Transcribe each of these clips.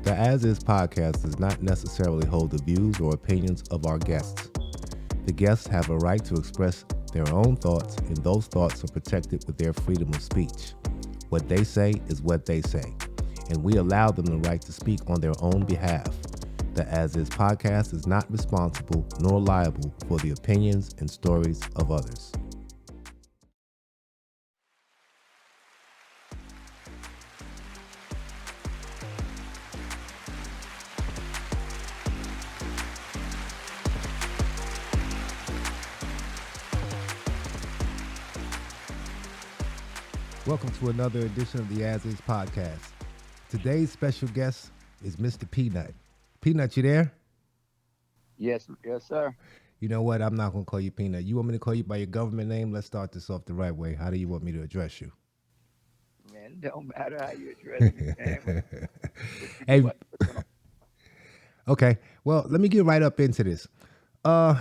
The AsIs Podcast does not necessarily hold the views or opinions of our guests. The guests have a right to express their own thoughts, and those thoughts are protected with their freedom of speech. What they say is what they say, and we allow them the right to speak on their own behalf. The AsIs Podcast is not responsible nor liable for the opinions and stories of others. Welcome to another edition of the AsIs Podcast. Today's special guest is Mr. Peanut. Peanut, you there? Yes, sir. You know what? I'm not going to call you Peanut. You want me to call you by your government name? Let's start this off the right way. How do you want me to address you? Man, it don't matter how you address me, man. Hey, okay. Well, let me get right up into this. A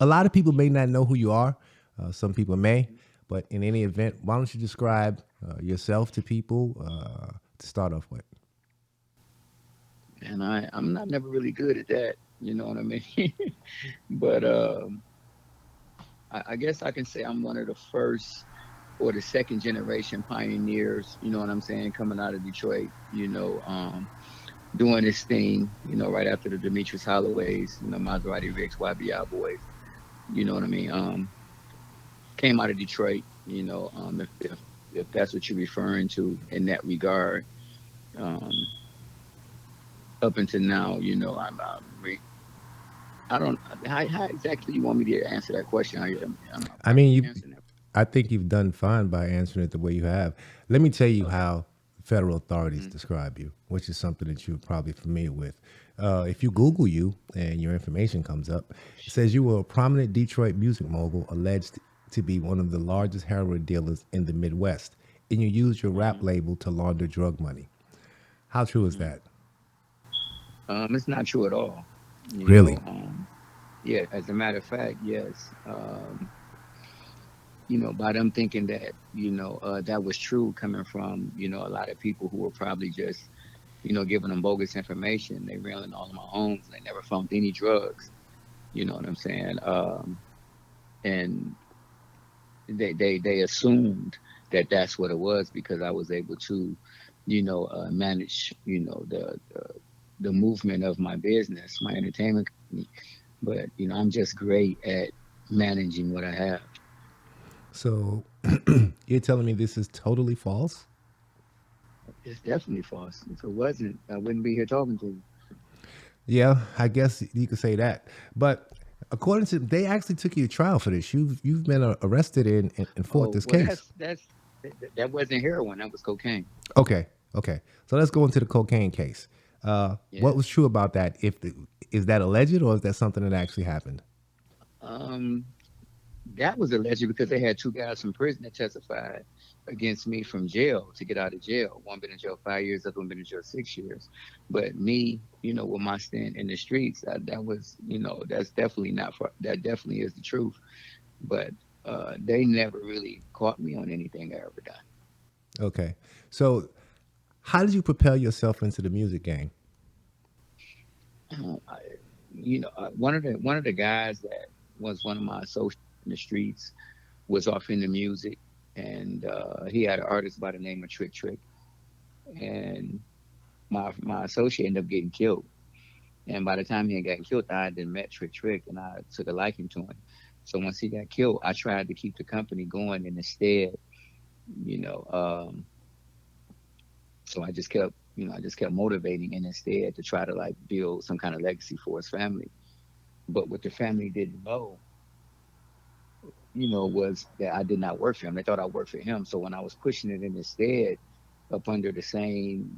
lot of people may not know who you are. Some people may. But in any event, why don't you describe yourself to people to start off with? And I'm not never really good at that. You know what I mean? But I guess I can say I'm one of the first or the second generation pioneers, you know what I'm saying, coming out of Detroit, doing this thing, right after the Demetrius Holloways, Maserati Ricks, YBI boys, you know what I mean? Came out of Detroit, if that's what you're referring to in that regard. Up until now, I don't. How exactly you want me to answer that question? I think you've done fine by answering it the way you have. Let me tell you how federal authorities describe you, which is something that you're probably familiar with. If you Google you and your information comes up, it says you were a prominent Detroit music mogul alleged to be one of the largest heroin dealers in the Midwest, and you used your rap label to launder drug money. How true is that? It's not true at all. Really? Yeah, as a matter of fact, yes. By them thinking that, that was true coming from, a lot of people who were probably just, giving them bogus information. They ran in all of my homes. They never found any drugs. You know what I'm saying? And they assumed that that's what it was because I was able to, manage, the movement of my business, my entertainment company. But, I'm just great at managing what I have. So you're telling me this is totally false? It's definitely false. If it wasn't, I wouldn't be here talking to you. Yeah, I guess you could say that. But according to, they actually took you to trial for this. You've been arrested and fought this case. That wasn't heroin. That was cocaine. Okay. So let's go into the cocaine case. What was true about that? Is that alleged or is that something that actually happened? That was alleged because they had two guys from prison that testified against me from jail to get out of jail. One been in jail 5 years, other one been in jail 6 years. But me, with my stint in the streets, that was, that's definitely that definitely is the truth. But they never really caught me on anything I ever done. Okay. So how did you propel yourself into the music game? One of the guys that was one of my associates in the streets was off in the music, and he had an artist by the name of Trick, and my associate ended up getting killed. And by the time he had gotten killed, I had met Trick, and I took a liking to him. So once he got killed, I tried to keep the company going, and instead, so I just kept motivating, and instead to try to build some kind of legacy for his family. But what the family didn't know, was that I did not work for him. They thought I worked for him. So when I was pushing it in instead, up under the same,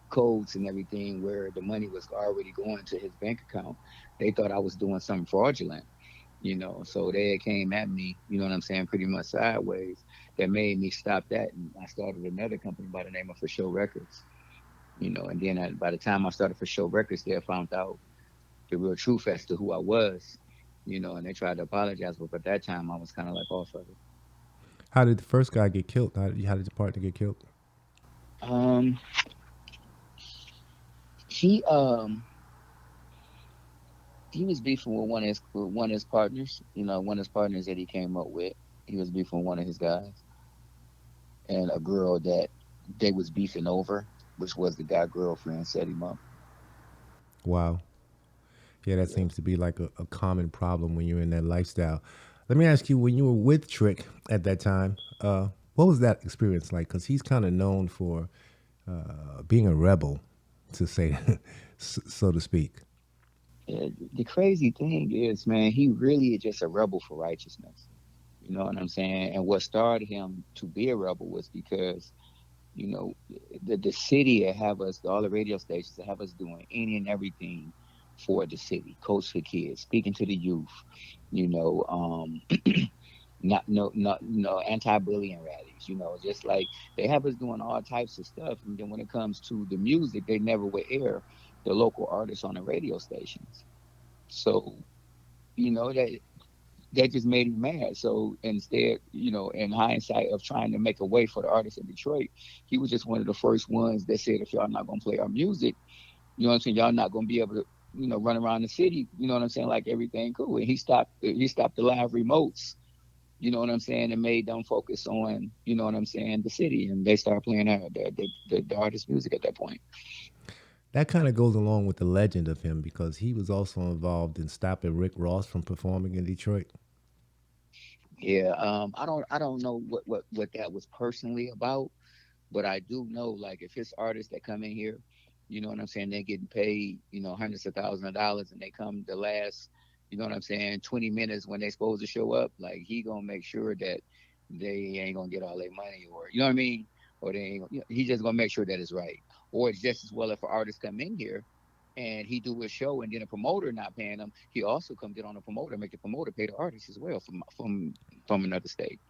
codes and everything, where the money was already going to his bank account, they thought I was doing something fraudulent. So they came at me, pretty much sideways. That made me stop that, and I started another company by the name of For Show Records. And then by the time I started For Show Records, they found out the real truth as to who I was, and they tried to apologize, but at that time I was kind of off of it. How did the first guy get killed? How did your partner get killed? Um, he he was beefing with one of his partners. You know, one of his partners that he came up with. He was beefing with one of his guys and a girl that they was beefing over, which was the guy girlfriend set him up. Wow. Yeah, that Yeah. seems to be like a common problem when you're in that lifestyle. Let me ask you, when you were with Trick at that time, what was that experience like? Because he's kind of known for being a rebel, to say, so to speak. Yeah, the crazy thing is, man, he really is just a rebel for righteousness. You know what I'm saying? And what started him to be a rebel was because, you know, the city have us, all the radio stations that have us doing any and everything for the city, coach for kids, speaking to the youth, you know, not no anti-bullying rallies, you know, just like they have us doing all types of stuff. And then when it comes to the music, they never would air the local artists on the radio stations. So, you know, that just made him mad. So instead, you know, in hindsight of trying to make a way for the artists in Detroit, he was just one of the first ones that said, if y'all not gonna play our music, you know what I'm saying, y'all not gonna be able to, you know, run around the city, you know what I'm saying, like everything cool. And he stopped the live remotes, you know what I'm saying, and made them focus on, you know what I'm saying, the city, and they started playing the artist music at that point. That kind of goes along with the legend of him because he was also involved in stopping Rick Ross from performing in Detroit. Yeah, I don't know what that was personally about. But I do know, like, if it's artists that come in here, you know what I'm saying, they're getting paid, you know, hundreds of thousands of dollars, and they come the last, you know what I'm saying, 20 minutes when they supposed to show up, like, he gonna make sure that they ain't gonna get all their money, or you know what I mean, or they ain't. You know, he just gonna make sure that it's right. Or it's just as well if an artist come in here and he do a show and then a promoter not paying him, he also come get on a promoter, make the promoter pay the artist as well from another state.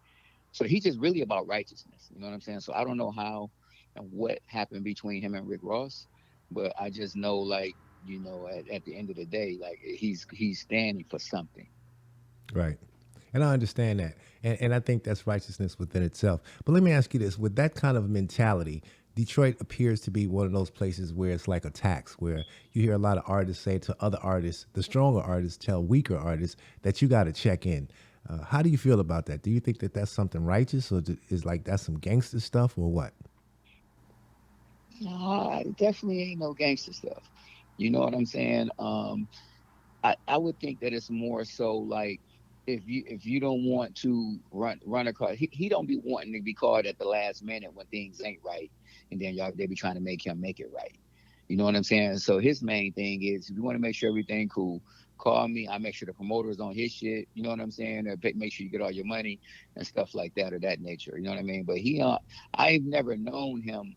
So he's just really about righteousness. You know what I'm saying? So I don't know how and what happened between him and Rick Ross, but I just know, like, you know, at the end of the day, like, he's standing for something. Right. And I understand that. And I think that's righteousness within itself. But let me ask you this, with that kind of mentality, Detroit appears to be one of those places where it's like a tax, where you hear a lot of artists say to other artists, the stronger artists tell weaker artists that you got to check in. How do you feel about that? Do you think that that's something righteous, or is like that's some gangster stuff, or what? Nah, it definitely ain't no gangster stuff. You know what I'm saying? I would think that it's more so like, if you don't want to run a car, he don't be wanting to be called at the last minute when things ain't right, and then y'all they be trying to make him make it right. You know what I'm saying? So his main thing is, if you want to make sure everything cool, call me. I make sure the promoter is on his shit. You know what I'm saying? Or make sure you get all your money and stuff like that, or that nature. You know what I mean? But I've never known him,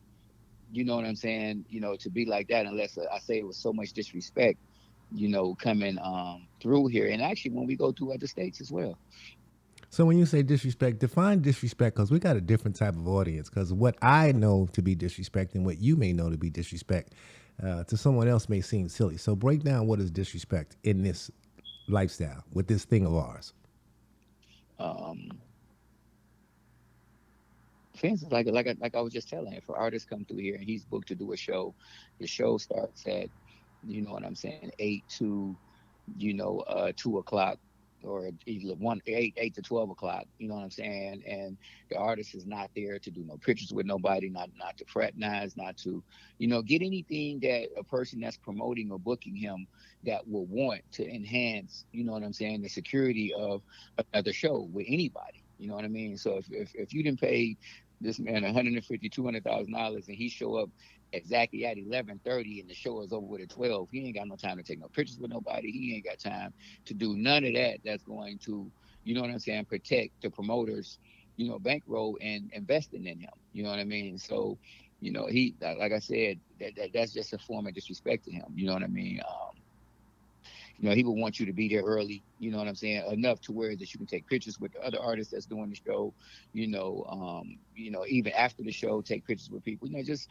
you know what I'm saying, you know, to be like that, unless I say it was so much disrespect, you know, coming through here. And actually, when we go through other states as well. So when you say disrespect, define disrespect, because we got a different type of audience. Because what I know to be disrespect and what you may know to be disrespect to someone else may seem silly. So break down what is disrespect in this lifestyle with this thing of ours. Um, for instance, like I was just telling, if an artist come through here and he's booked to do a show, the show starts at, you know what I'm saying, 8 to, 2 o'clock, or either 8 to 12 o'clock. You know what I'm saying? And the artist is not there to do no pictures with nobody, not to fraternize, not to, get anything that a person that's promoting or booking him that will want to enhance, you know what I'm saying, the security of another show with anybody. You know what I mean? So if you didn't pay this man 150, $200,000, and he show up exactly at 11:30 and the show is over with at 12, he ain't got no time to take no pictures with nobody. He ain't got time to do none of that. That's going to, you know what I'm saying, protect the promoters, bankroll and investing in him. You know what I mean? So, he, like I said, that's just a form of disrespect to him. You know what I mean? He would want you to be there early, you know what I'm saying, enough to where that you can take pictures with the other artists that's doing the show, even after the show, take pictures with people, just,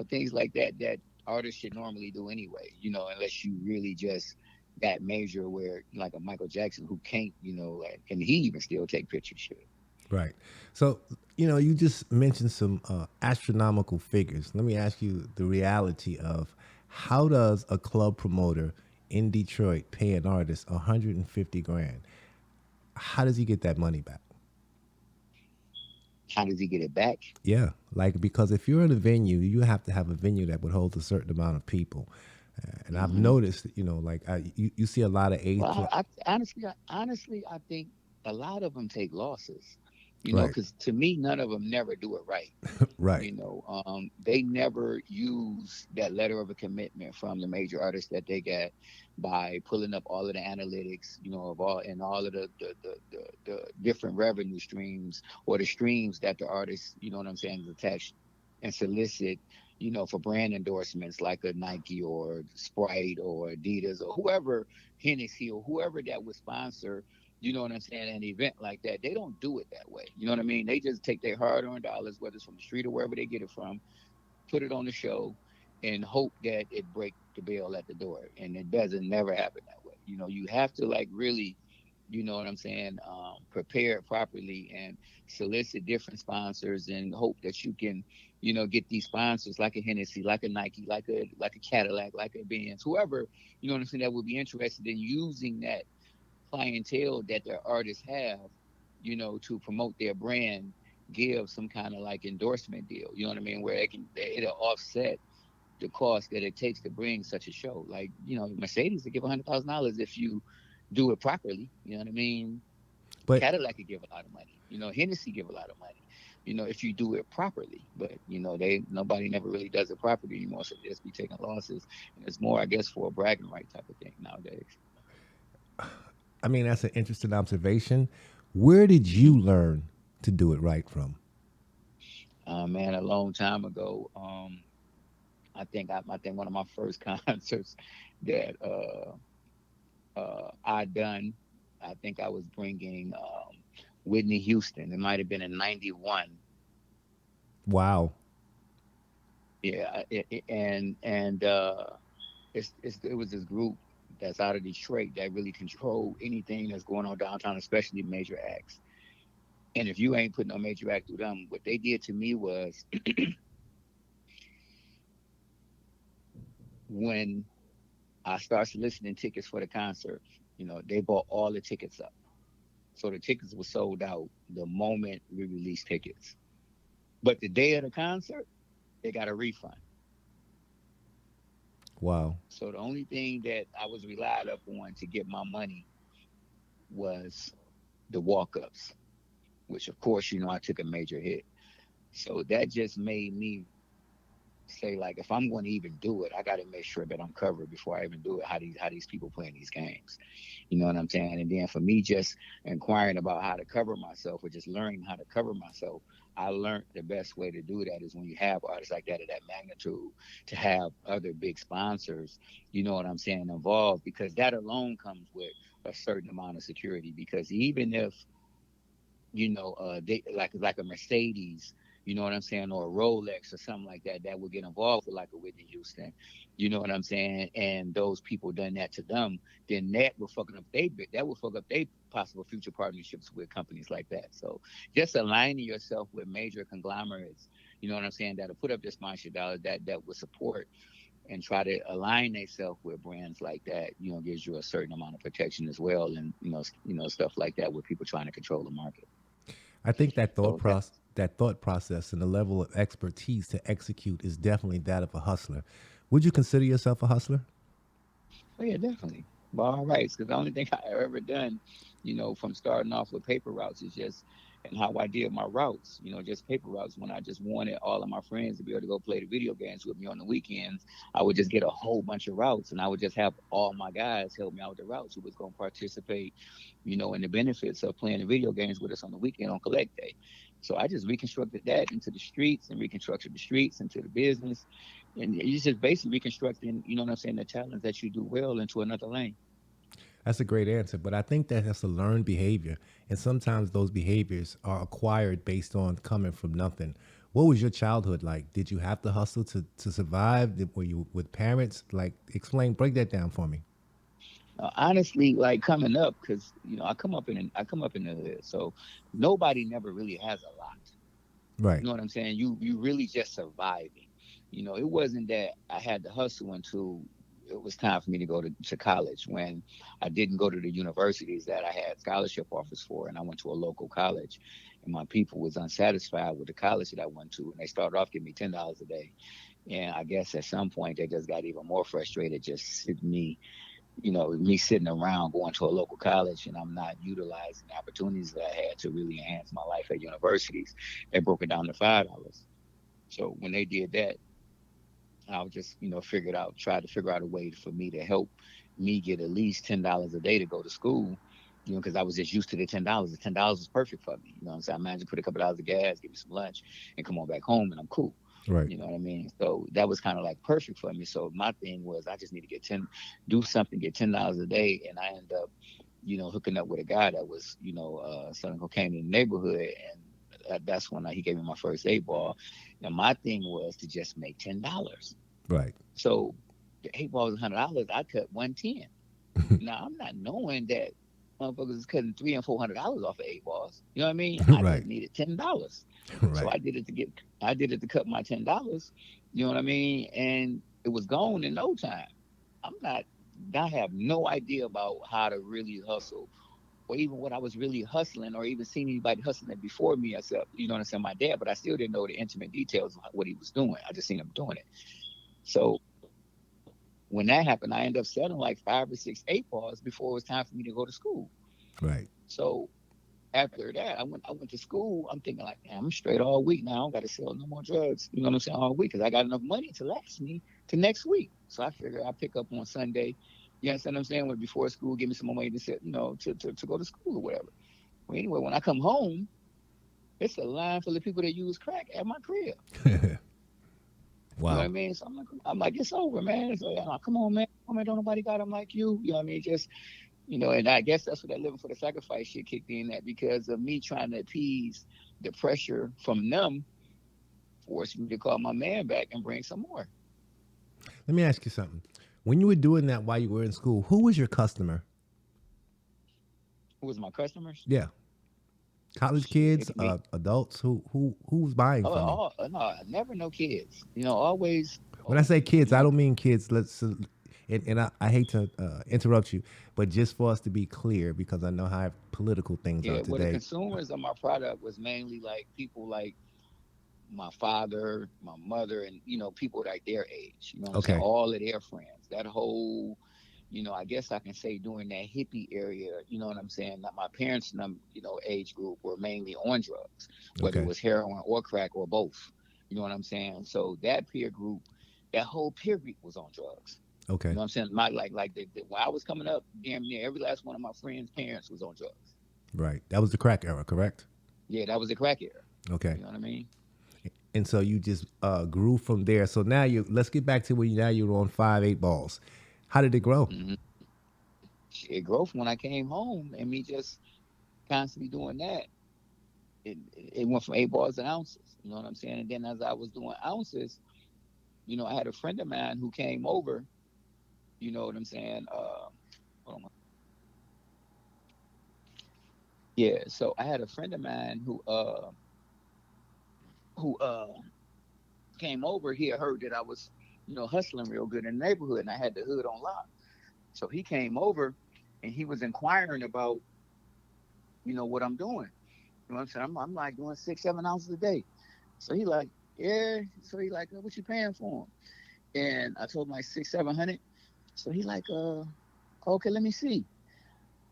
things like that that artists should normally do anyway, unless you really just that major where like a Michael Jackson who can't, and he even still take pictures. Shit. Right. So You just mentioned some astronomical figures. Let me ask you the reality of how does a club promoter in Detroit pay an artist 150 grand? How does he get that money back? How does he get it back? Yeah, like because if you're in a venue, you have to have a venue that would hold a certain amount of people. And I've Hmm. noticed, you see a lot of A Well, plus, honestly, I think a lot of them take losses. right, Because to me, none of them never do it right. right, They never use that letter of a commitment from the major artists that they get by pulling up all of the analytics, of all and all of the different revenue streams or the streams that the artists, you know what I'm saying, is attached and solicit, for brand endorsements like a Nike or Sprite or Adidas or whoever, Hennessy or whoever that would sponsor, you know what I'm saying, an event like that. They don't do it that way. You know what I mean? They just take their hard earned dollars, whether it's from the street or wherever they get it from, put it on the show and hope that it break the bill at the door. And it doesn't never happen that way. You have to like really, you know what I'm saying, prepare it properly and solicit different sponsors and hope that you can, get these sponsors like a Hennessy, like a Nike, like a Cadillac, like a Benz, whoever, you know what I'm saying, that would be interested in using that clientele that their artists have, to promote their brand, give some kind of like endorsement deal. You know what I mean? Where it'll offset the cost that it takes to bring such a show. Like, Mercedes will give $100,000 if you do it properly. You know what I mean? but Cadillac could give a lot of money. Hennessy give a lot of money. If you do it properly. But they nobody never really does it properly anymore. So they just be taking losses, and it's more, I guess, for a bragging right type of thing nowadays. I mean that's an interesting observation. Where did Hmm. you learn to do it right from? Man, a long time ago. I think one of my first concerts that I done. I think I was bringing Whitney Houston. It might have been in '91. Wow, Yeah, and it was this group that's out of Detroit that really control anything that's going on downtown, especially major acts. And if you ain't putting no major act through them, what they did to me was when I started soliciting tickets for the concert, they bought all the tickets up. So the tickets were sold out the moment we released tickets. But the day of the concert, they got a refund. wow. So the only thing that I was relied up on to get my money was the walk ups, which of course, I took a major hit. So that just made me say, like, if I'm going to even do it, I got to make sure that I'm covered before I even do it. How these people playing these games, you know what I'm saying? And then for me, just inquiring about how to cover myself or just learning how to cover myself, I learned the best way to do that is when you have artists like that of that magnitude, to have other big sponsors, you know what I'm saying, involved, because that alone comes with a certain amount of security. Because even if they like a Mercedes, you know what I'm saying, or a Rolex or something like that, that would get involved with like a Whitney Houston, you know what I'm saying, and those people done that to them, then that will fuck up they possible future partnerships with companies like that. So just aligning yourself with major conglomerates, you know what I'm saying, that'll put up their sponsorship dollars that will support and try to align themselves with brands like that, gives you a certain amount of protection as well, and stuff like that with people trying to control the market. I think So that, that thought process and the level of expertise to execute is definitely that of a hustler. Would you consider yourself a hustler? oh yeah, definitely. By all rights, because the only thing I ever done, from starting off with paper routes is just, and how I did my routes, just paper routes. When I just wanted all of my friends to be able to go play the video games with me on the weekends, I would just get a whole bunch of routes, and I would just have all my guys help me out with the routes who was going to participate, in the benefits of playing the video games with us on the weekend on collect day. So I just reconstructed that into the streets and reconstructed the streets into the business, and you just basically reconstructing, you know what I'm saying, the talents that you do well into another lane. That's a great answer, but I think that that's a learned behavior, and sometimes those behaviors are acquired based on coming from nothing. What was your childhood like? Did you have to hustle to survive? Were you with parents? Like, explain, break that down for me. Honestly, like coming up, because I come up in the hood, so nobody never really has a lot. Right. You know what I'm saying? You really just surviving. It wasn't that I had to hustle until it was time for me to go to college, when I didn't go to the universities that I had scholarship offers for, and I went to a local college, and my people was unsatisfied with the college that I went to, and they started off giving me $10 a day. And I guess at some point they just got even more frustrated just me sitting around going to a local college, and I'm not utilizing the opportunities that I had to really enhance my life at universities. They broke it down to $5. So when they did that, I was just, try to figure out a way for me to help me get at least $10 a day to go to school, because I was just used to the $10. The $10 was perfect for me. You know what I'm saying? I imagine put a couple dollars of gas, give me some lunch, and come on back home, and I'm cool. Right. You know what I mean? So that was kind of like perfect for me. So my thing was, I just need to do something, get $10 a day, and I end up, hooking up with a guy that was, selling cocaine in the neighborhood, and that's when he gave me my first 8 ball. And my thing was to just make $10. Right. So the 8 ball was $100. I cut 110. Now I'm not knowing that motherfuckers is cutting $300 and $400 off of 8 balls. You know what I mean? I just Right. needed $10. So Right. I did it to cut my $10. You know what I mean? And it was gone in no time. I'm not. I have no idea about how to really hustle, or even what I was really hustling, or even seen anybody hustling it before me, except, what I'm saying, my dad. But I still didn't know the intimate details of what he was doing. I just seen him doing it. So when that happened, I ended up selling like 5 or 6 8 balls before it was time for me to go to school. Right. So after that, I went to school. I'm thinking like, damn, I'm straight all week now. I don't got to sell no more drugs. You know what I'm saying? All week, because I got enough money to last me to next week. So I figured I pick up on Sunday. You understand what I'm saying? When before school, give me some more money to sit, to go to school or whatever. Well, anyway, when I come home, it's a line full of people that use crack at my crib. You know what I Wow. mean? So I'm like, it's over, man. So I'm like, come on, man. Oh, man, don't nobody got them like you. You know what I mean? Just, and I guess that's what that living for the sacrifice shit kicked in, that because of me trying to appease the pressure from them, forced me to call my man back and bring some more. Let me ask you something. When you were doing that while you were in school, who was your customer? Who was my customers? Yeah. College Shit, it kids, could be adults. Who was buying from you? no, never no kids. Always. When I say kids, You I know, don't mean kids. And I hate to interrupt you, but just for us to be clear, because I know how political things are yeah. Well, the today. consumers of my product was mainly like people like my father, my mother, and people like their age. You know what I'm saying? Okay. All of their friends. That whole, I guess I can say during that hippie area. You know what I'm saying? That my parents and them, age group were mainly on drugs, whether it Okay. was heroin or crack or both. You know what I'm saying? So that peer group, that whole peer group was on drugs. You Okay. know what I'm saying? My when I was coming up, damn near every last one of my friends' parents was on drugs. Right. That was the crack era, correct? Yeah, that was the crack era. Okay. You know what I mean? And so you just grew from there. So now let's get back to when now you're on 5 8 balls. How did it grow? Mm-hmm. Shit, growth when I came home and me just constantly doing that, it went from 8 balls to ounces. You know what I'm saying? And then as I was doing ounces, I had a friend of mine who came over. You know what I'm saying? Hold on. Yeah. So I had a friend of mine who came over. He had heard that I was, hustling real good in the neighborhood, and I had the hood on lock. So he came over, and he was inquiring about, what I'm doing. You know what I'm saying? I'm like doing 6, 7 ounces a day. So he like, yeah. So he like, what you paying for him? And I told him like 6, 700. So he like, okay, let me see.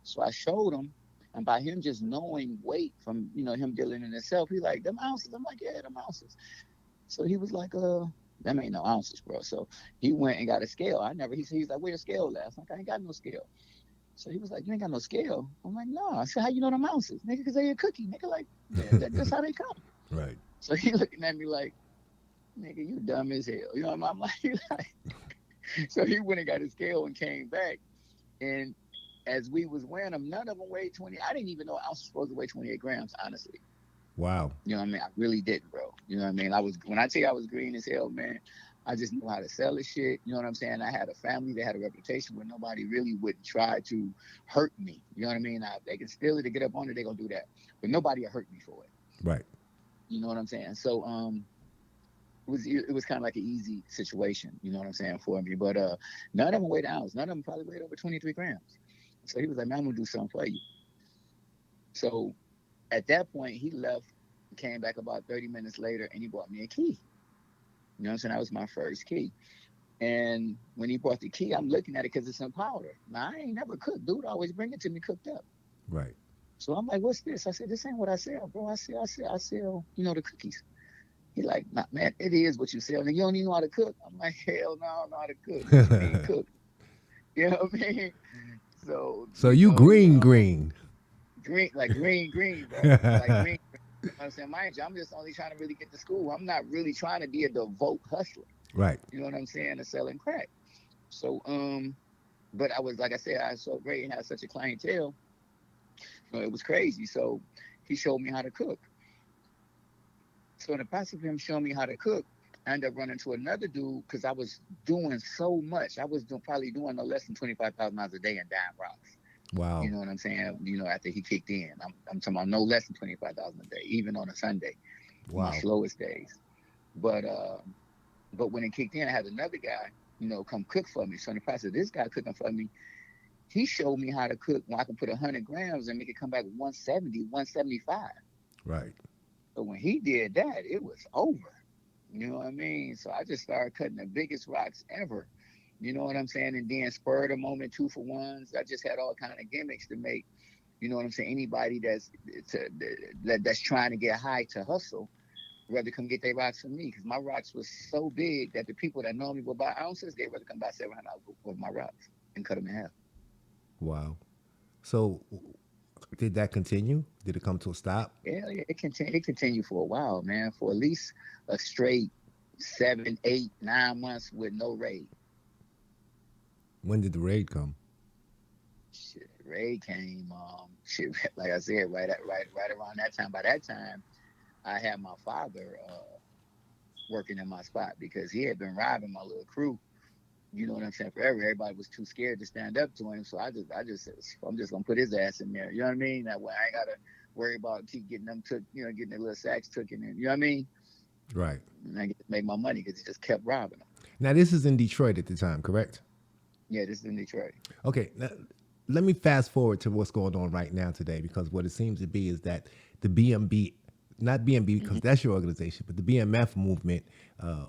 So I showed him, and by him just knowing weight from him dealing in himself, he like, them ounces. I'm like, yeah, them ounces. So he was like, them ain't no ounces, bro. So he went and got a scale. I never. He's like, where your scale at? I'm like, I ain't got no scale. So he was like, you ain't got no scale. I'm like, no. I said, how you know them ounces, nigga? Because they a cookie, nigga. Like, that's how they come. Right. So he looking at me like, nigga, you dumb as hell. You know what I'm like? So he went and got his scale and came back. And as we was wearing them, none of them weighed 20. I didn't even know an ounce was supposed to weigh 28 grams, honestly. Wow. You know what I mean? I really didn't, bro. You know what I mean? When I tell you I was green as hell, man, I just knew how to sell this shit. You know what I'm saying? I had a family that had a reputation where nobody really would try to hurt me. You know what I mean? They can steal it to get up on it, they're going to do that. But nobody had hurt me for it. Right. You know what I'm saying? So it was kind of like an easy situation, you know what I'm saying, for me. But none of them weighed ounce. None of them probably weighed over 23 grams. So he was like, man, I'm gonna do something for you. So at that point, he left, came back about 30 minutes later, and he bought me a key. You know what I'm saying? That was my first key. And when he brought the key, I'm looking at it because it's in powder. Now I ain't never cooked. Dude always bring it to me cooked up. Right. So I'm like, what's this? I said, this ain't what I sell, bro. I sell, the cookies. He like, nah, man, it is what you sell. And you don't even know how to cook. I'm like, hell no, I don't know how to cook. What you mean cook? You know what I mean? So, So you green. green, bro. Like green. You know what I'm saying? Mind you, I'm just only trying to really get to school. I'm not really trying to be a devout hustler. Right. You know what I'm saying? To selling crack. So, but I was, like I said, I was so great and had such a clientele. It was crazy. So he showed me how to cook. So in the process of him showing me how to cook, I ended up running into another dude because I was doing so much. I was probably doing no less than 25,000 miles a day in dime rocks. You Wow. know what I'm saying? After he kicked in, I'm talking about no less than 25,000 a day, even on a Sunday, my Wow. slowest days. But when it kicked in, I had another guy, come cook for me. So in the process of this guy cooking for me, he showed me how to cook when I can put 100 grams and make it come back 170, 175. Right. So when he did that, it was over. You know what I mean? So I just started cutting the biggest rocks ever. You know what I'm saying? And then spur of the moment 2-for-1s. I just had all kind of gimmicks to make. You know what I'm saying? Anybody that's trying to get high to hustle, rather come get their rocks from me because my rocks was so big that the people that normally would buy ounces, they rather come buy 700 of my rocks and cut them in half. Wow. So did that continue? Did it come to a stop? Yeah, yeah, it continued for a while, man, for at least a straight 7, 8, 9 months with no raid. When did the raid come? Shit, raid came, shit, like I said, right around that time. By that time, I had my father working in my spot because he had been robbing my little crew. You know what I'm saying? Forever, everybody was too scared to stand up to him. So I just said, I'm just gonna put his ass in there. You know what I mean? That way, I ain't gotta worry about keep getting them took, getting their little sacks taken in. You know what I mean? Right. And I get to make my money because he just kept robbing them. Now this is in Detroit at the time, correct? Yeah, this is in Detroit. Okay. Now, let me fast forward to what's going on right now today because what it seems to be is that the BMB, not BMB because Hmm. that's your organization, but the BMF movement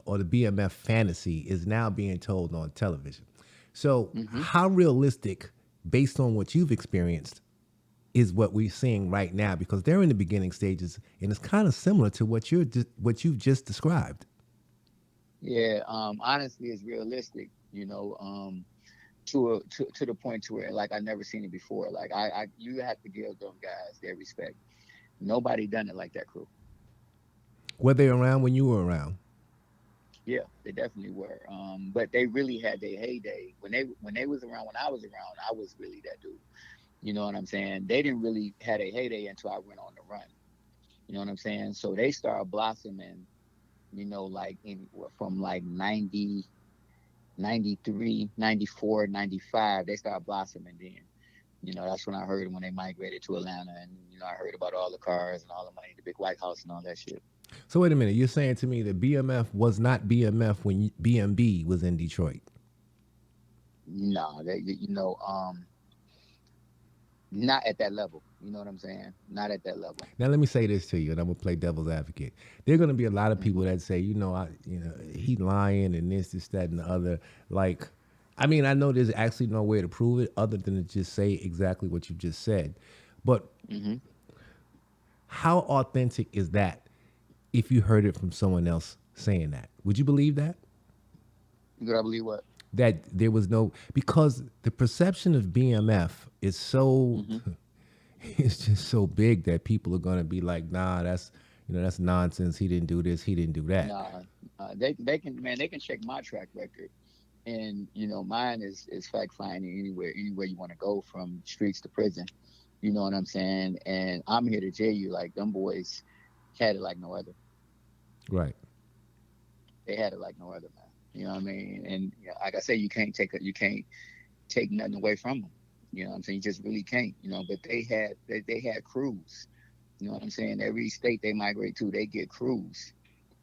or the BMF fantasy is now being told on television. So, Hmm. how realistic, based on what you've experienced, is what we're seeing right now? Because they're in the beginning stages, and it's kind of similar to what you've just described. Yeah, honestly, it's realistic. To the point to where like I never seen it before. Like I you have to give them guys their respect. Nobody done it like that crew. Were they around when you were around? Yeah, they definitely were. But they really had their heyday when they was around. When I was around, I was really that dude. You know what I'm saying? They didn't really had a heyday until I went on the run. You know what I'm saying? So they started blossoming. Like from like 90, 93, 94, 95. They started blossoming then. That's when I heard when they migrated to Atlanta, and I heard about all the cars and all the money, the big White House and all that shit. So wait a minute, you're saying to me that BMF was not BMF when BMB was in Detroit? No, not at that level. You know what I'm saying? Not at that level. Now let me say this to you, and I'm gonna play devil's advocate. There are gonna be a lot of Hmm. people that say, he lying and this, that, and the other. Like, I mean, I know there's actually no way to prove it other than to just say exactly what you just said. But Hmm. how authentic is that if you heard it from someone else saying that? Would you believe that? You gotta believe what? That there was no, because the perception of BMF is so Hmm. it's just so big that people are gonna be like, nah, that's nonsense. He didn't do this, he didn't do that. Nah, they can check my track record, and mine is fact finding anywhere you want to go from streets to prison. You know what I'm saying? And I'm here to tell you, like them boys had it like no other. Right. They had it like no other, man. You know what I mean? And like I say, you can't take nothing away from them. You know what I'm saying? You just really can't. But they had crews. You know what I'm saying? Every state they migrate to, they get crews.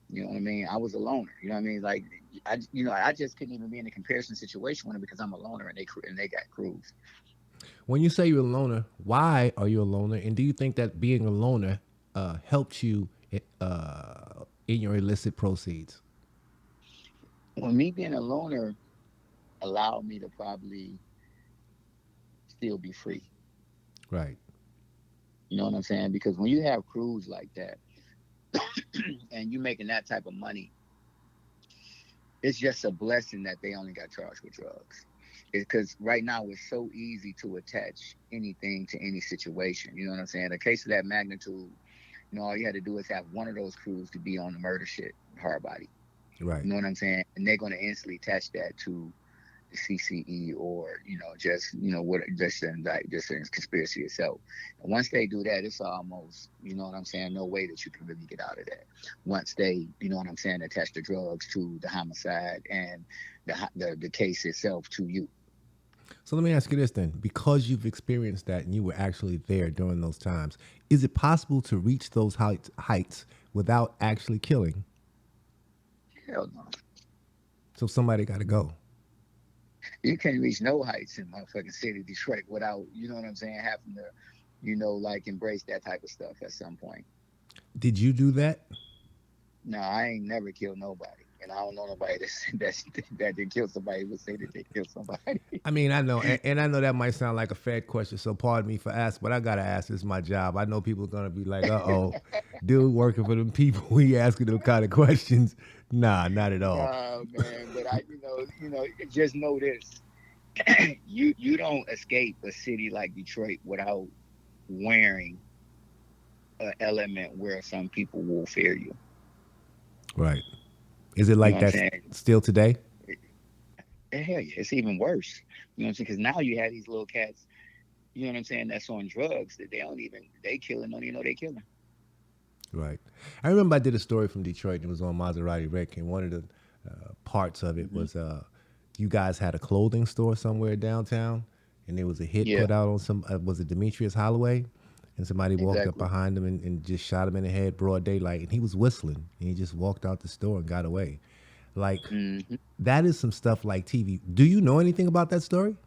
You know what I mean? I was a loner. You know what I mean? Like I just couldn't even be in a comparison situation with them because I'm a loner and they got crews. When you say you're a loner, why are you a loner? And do you think that being a loner helped you in your illicit proceeds? Well, me being a loner allowed me to probably still be free. Right. You know what I'm saying? Because when you have crews like that and you making that type of money, it's just a blessing that they only got charged with drugs. Because right now it's so easy to attach anything to any situation. You know what I'm saying? A case of that magnitude, all you had to do is have one of those crews to be on the murder shit, hard body. Right. You know what I'm saying? And they're going to instantly attach that to the CCE or just what just in conspiracy itself. And once they do that, it's almost what I'm saying, no way that you can really get out of that. Once they what I'm saying, attach the drugs to the homicide and the case itself to you. So let me ask you this then: because you've experienced that and you were actually there during those times, is it possible to reach those heights without actually killing? Hell no. So somebody got to go. You can't reach no heights in motherfucking city Detroit without, what I'm saying, having to, like embrace that type of stuff at some point. Did you do that? No, I ain't never killed nobody. And I don't know nobody that did kill somebody would say that they killed somebody. I mean, I know, and I know that might sound like a fat question, so pardon me for asking, but I gotta ask. It's my job. I know people are gonna be like, "Uh-oh, dude, working for them people, he asking them kind of questions." Nah, not at all. Oh man, but just know this: you don't escape a city like Detroit without wearing an element where some people will fear you. Right. Is it You know like what I'm that saying? still today? Hell yeah, it's even worse. You know what I'm saying? Because now you have these little cats, what I'm saying, that's on drugs that they killing, don't even know they killing. Right. I remember I did a story from Detroit. And it was on Maserati Rick, and one of the parts of it Mm-hmm. was you guys had a clothing store somewhere downtown, and there was a hit Yeah, put out on some was it Demetrius Holloway, and somebody walked up exactly. behind him and just shot him in the head broad daylight, and he was whistling, and he just walked out the store and got away. Like Mm-hmm. that is some stuff like TV. Do you know anything about that story?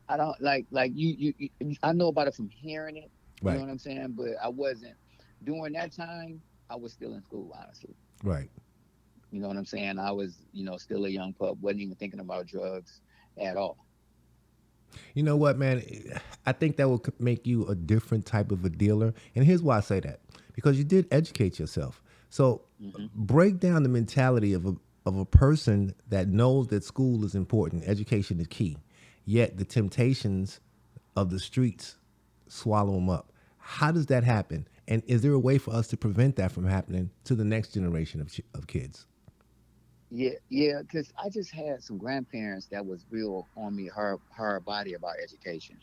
I don't like I know about it from hearing it. You know Right. what I'm saying? But I wasn't during that time. I was still in school, honestly. Right. You know what I'm saying? I was, still a young pup. Wasn't even thinking about drugs at all. You know what, man? I think that will make you a different type of a dealer. And here's why I say that: because you did educate yourself. So Mm-hmm. break down the mentality of a person that knows that school is important, education is key, yet the temptations of the streets swallow them up. How does that happen? And is there a way for us to prevent that from happening to the next generation of kids? Yeah, yeah, because I just had some grandparents that was real on me hard body about education.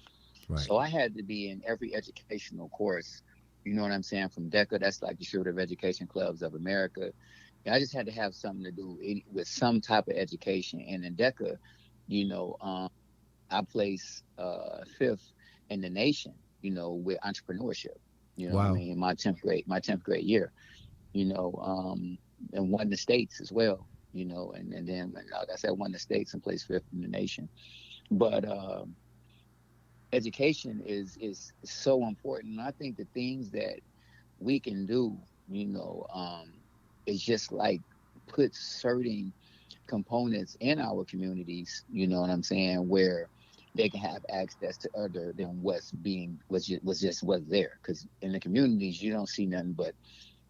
Right. So I had to be in every educational course. You know what I'm saying? From DECA, that's like Distributive Education Clubs of America. And I just had to have something to do with some type of education. And in DECA, you know, um, I placed fifth in the nation. With entrepreneurship. You know what I Wow. mean? In my tenth grade year. And won the states as well. And then like I said, won the states and placed fifth in the nation. But education is so important. And I think the things that we can do, is just like put certain components in our communities, you know what I'm saying, where they can have access to other than what's there. Because in the communities, you don't see nothing but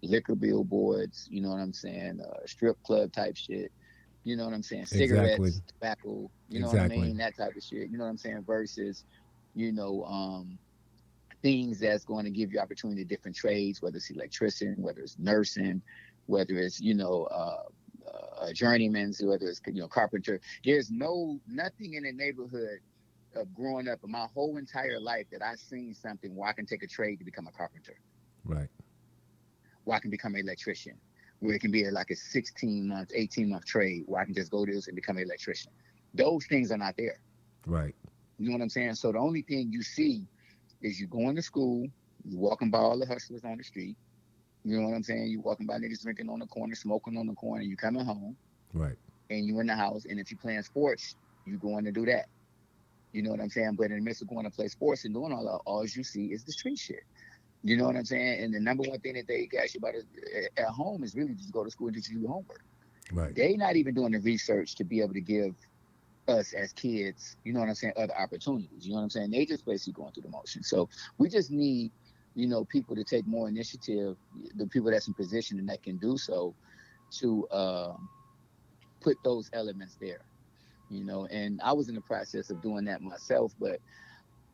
liquor billboards, you know what I'm saying, strip club type shit, you know what I'm saying, Exactly. cigarettes, tobacco, you know what I Exactly. mean, that type of shit, you know what I'm saying, versus, you know, things that's going to give you opportunity to different trades, whether it's electrician, whether it's nursing, whether it's, journeyman's, whether it's, carpenter. There's nothing in the neighborhood of growing up in my whole entire life that I've seen something where I can take a trade to become a carpenter, Right. where I can become an electrician, where it can be like a 16-month, 18-month trade where I can just go to this and become an electrician. Those things are not there. Right. You know what I'm saying? So the only thing you see is you going to school, You walking by all the hustlers on the street. You know what I'm saying? You walking by niggas drinking on the corner, smoking on the corner. You coming home Right. and you in the house. And if you playing sports, you going to do that. You know what I'm saying? But in the midst of going to play sports and doing all that, all you see is the street shit. You know what I'm saying? And the number one thing that they ask you about is, at home is really just go to school and just do your homework. Right. They not even doing the research to be able to give us as kids, you know what I'm saying, other opportunities. You know what I'm saying? They just basically going through the motions. So we just need, people to take more initiative, the people that's in position and that can do so, to put those elements there. And I was in the process of doing that myself, but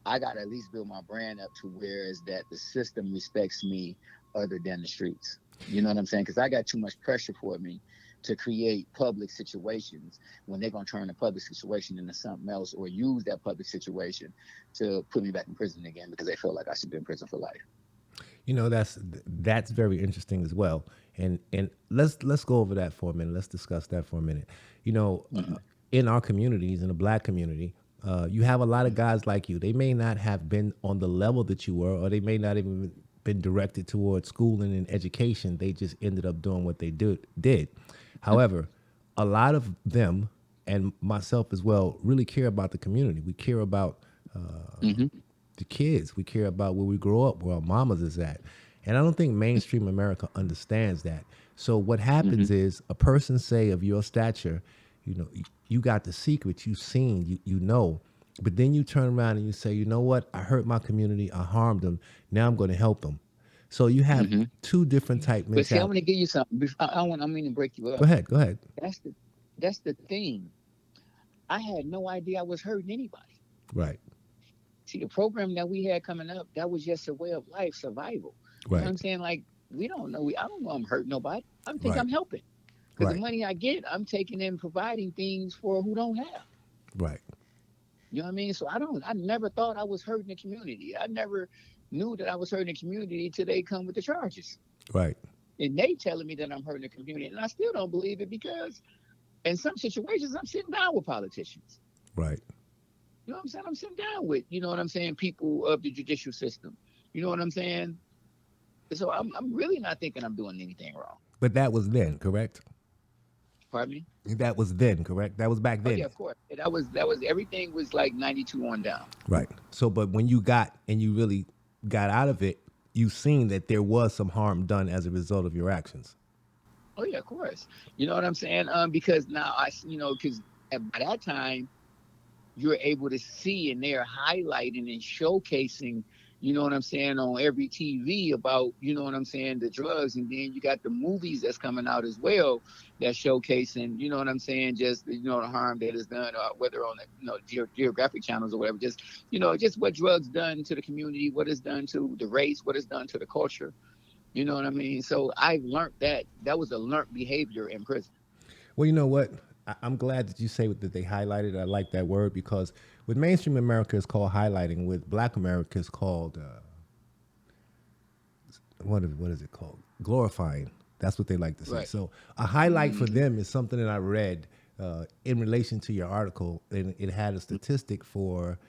I got to at least build my brand up to where is that the system respects me other than the streets. You know what I'm saying? Because I got too much pressure for me to create public situations when they're going to turn a public situation into something else, or use that public situation to put me back in prison again because they feel like I should be in prison for life. That's very interesting as well. And let's go over that for a minute. Let's discuss that for a minute. In our communities, in the Black community, you have a lot of guys like you. They may not have been on the level that you were, or they may not even been directed towards schooling and education. They just ended up doing what they did. However, a lot of them, and myself as well, really care about the community. We care about the kids. We care about where we grow up, where our mamas is at. And I don't think mainstream America understands that. So what happens is a person, say, of your stature, you got the secret, you've seen, you know, but then you turn around and you say, you know what, I hurt my community, I harmed them, now I'm going to help them. So you have two different type mentalities. But see, I want to give you something. I mean to break you up. Go ahead. That's the thing. I had no idea I was hurting anybody. Right. See, the program that we had coming up, that was just a way of life, survival. You know what I'm saying? Like, we don't know. I don't know I'm hurting nobody. I think I'm helping. Because the money I get, I'm taking in providing things for who don't have. Right. You know what I mean? So I never thought I was hurting the community. I never knew that I was hurting the community till they come with the charges. Right. And they telling me that I'm hurting the community. And I still don't believe it, because in some situations, I'm sitting down with politicians. Right. You know what I'm saying? I'm sitting down with, people of the judicial system. You know what I'm saying? So I'm really not thinking I'm doing anything wrong. But that was then, correct? Pardon me? That was then, correct? That was back then. Oh, yeah, of course. That was everything was like 92 on down. Right. So, but when you got and you really got out of it, you seen that there was some harm done as a result of your actions. Oh yeah, of course. You know what I'm saying? Because now because by that time you're able to see, and they're highlighting and showcasing, you know what I'm saying, on every TV about, you know what I'm saying, the drugs. And then you got the movies that's coming out as well that's showcasing, you know what I'm saying, just, the harm that is done, whether on the, geographic channels or whatever, just, just what drugs done to the community, what it's done to the race, what it's done to the culture. You know what I mean? So I learned that was a learned behavior in prison. Well, you know what? I'm glad that you say that they highlighted. I like that word, because with mainstream America, it's called highlighting. With Black America, it's called what is it called? Glorifying. That's what they like to say. Right. So a highlight for them is something that I read in relation to your article, and it had a statistic for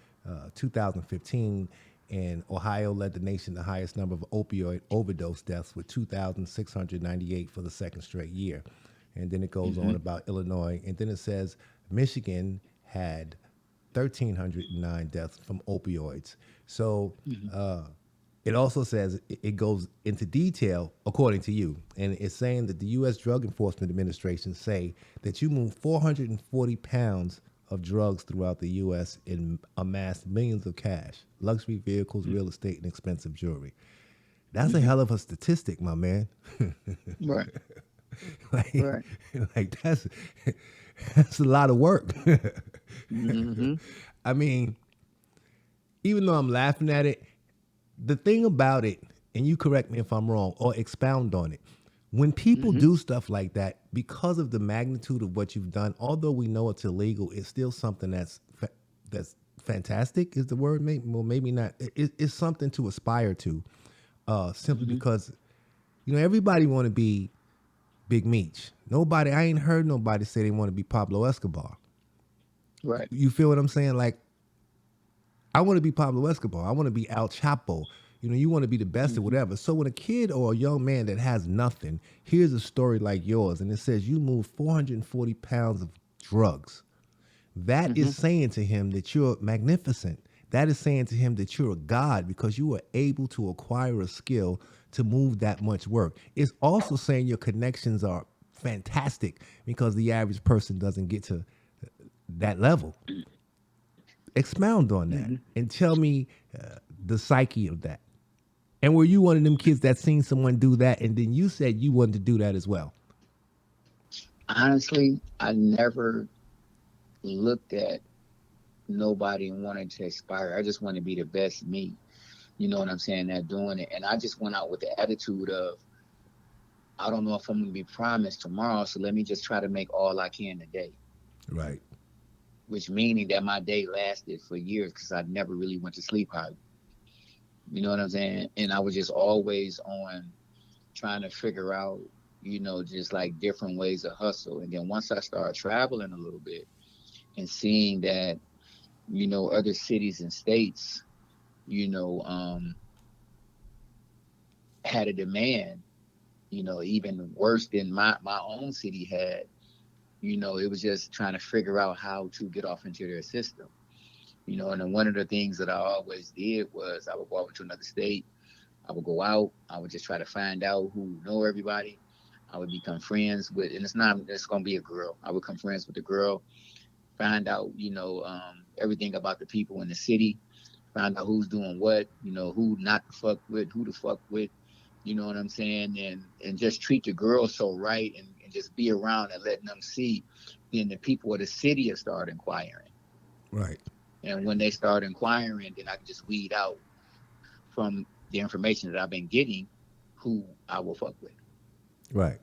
2015. And Ohio led the nation the highest number of opioid overdose deaths with 2,698 for the second straight year. And then it goes on about Illinois. And then it says Michigan had 1,309 deaths from opioids. So it also says, it goes into detail according to you. And it's saying that the U.S. Drug Enforcement Administration say that you moved 440 pounds of drugs throughout the U.S. and amassed millions of cash, luxury vehicles, real estate, and expensive jewelry. That's a hell of a statistic, my man. Right. Like that's a lot of work. I mean, even though I'm laughing at it, the thing about it, and you correct me if I'm wrong or expound on it, when people do stuff like that, because of the magnitude of what you've done, although we know it's illegal, it's still something that's fantastic is the word. Maybe not. It's something to aspire to, simply because, everybody want to be Big Meech. I ain't heard nobody say they want to be Pablo Escobar. Right. You feel what I'm saying? Like, I want to be Pablo Escobar. I want to be Al Chapo. You want to be the best at whatever. So when a kid or a young man that has nothing hears a story like yours and it says you moved 440 pounds of drugs, that is saying to him that you're magnificent. That is saying to him that you're a god because you were able to acquire a skill to move that much work. It's also saying your connections are fantastic because the average person doesn't get to that level. Expound on that and tell me the psyche of that. And were you one of them kids that seen someone do that and then you said you wanted to do that as well? Honestly, I never looked at nobody and wanted to aspire. I just want to be the best me. You know what I'm saying? That doing it. And I just went out with the attitude of, I don't know if I'm going to be promised tomorrow, so let me just try to make all I can today. Right. Which meaning that my day lasted for years because I never really went to sleep hardly. You know what I'm saying? And I was just always on trying to figure out, just like different ways of hustle. And then once I started traveling a little bit and seeing that, other cities and states, had a demand, even worse than my own city had, it was just trying to figure out how to get off into their system. And then one of the things that I always did was I would go over to another state. I would go out. I would just try to find out who know everybody. I would become friends with, and it's going to be a girl. I would become friends with the girl, find out, everything about the people in the city, find out who's doing what, who not to fuck with, who to fuck with, you know what I'm saying? And just treat the girls so right and just be around and letting them see. Then the people of the city will start inquiring. Right. And when they start inquiring, then I can just weed out from the information that I've been getting who I will fuck with. Right.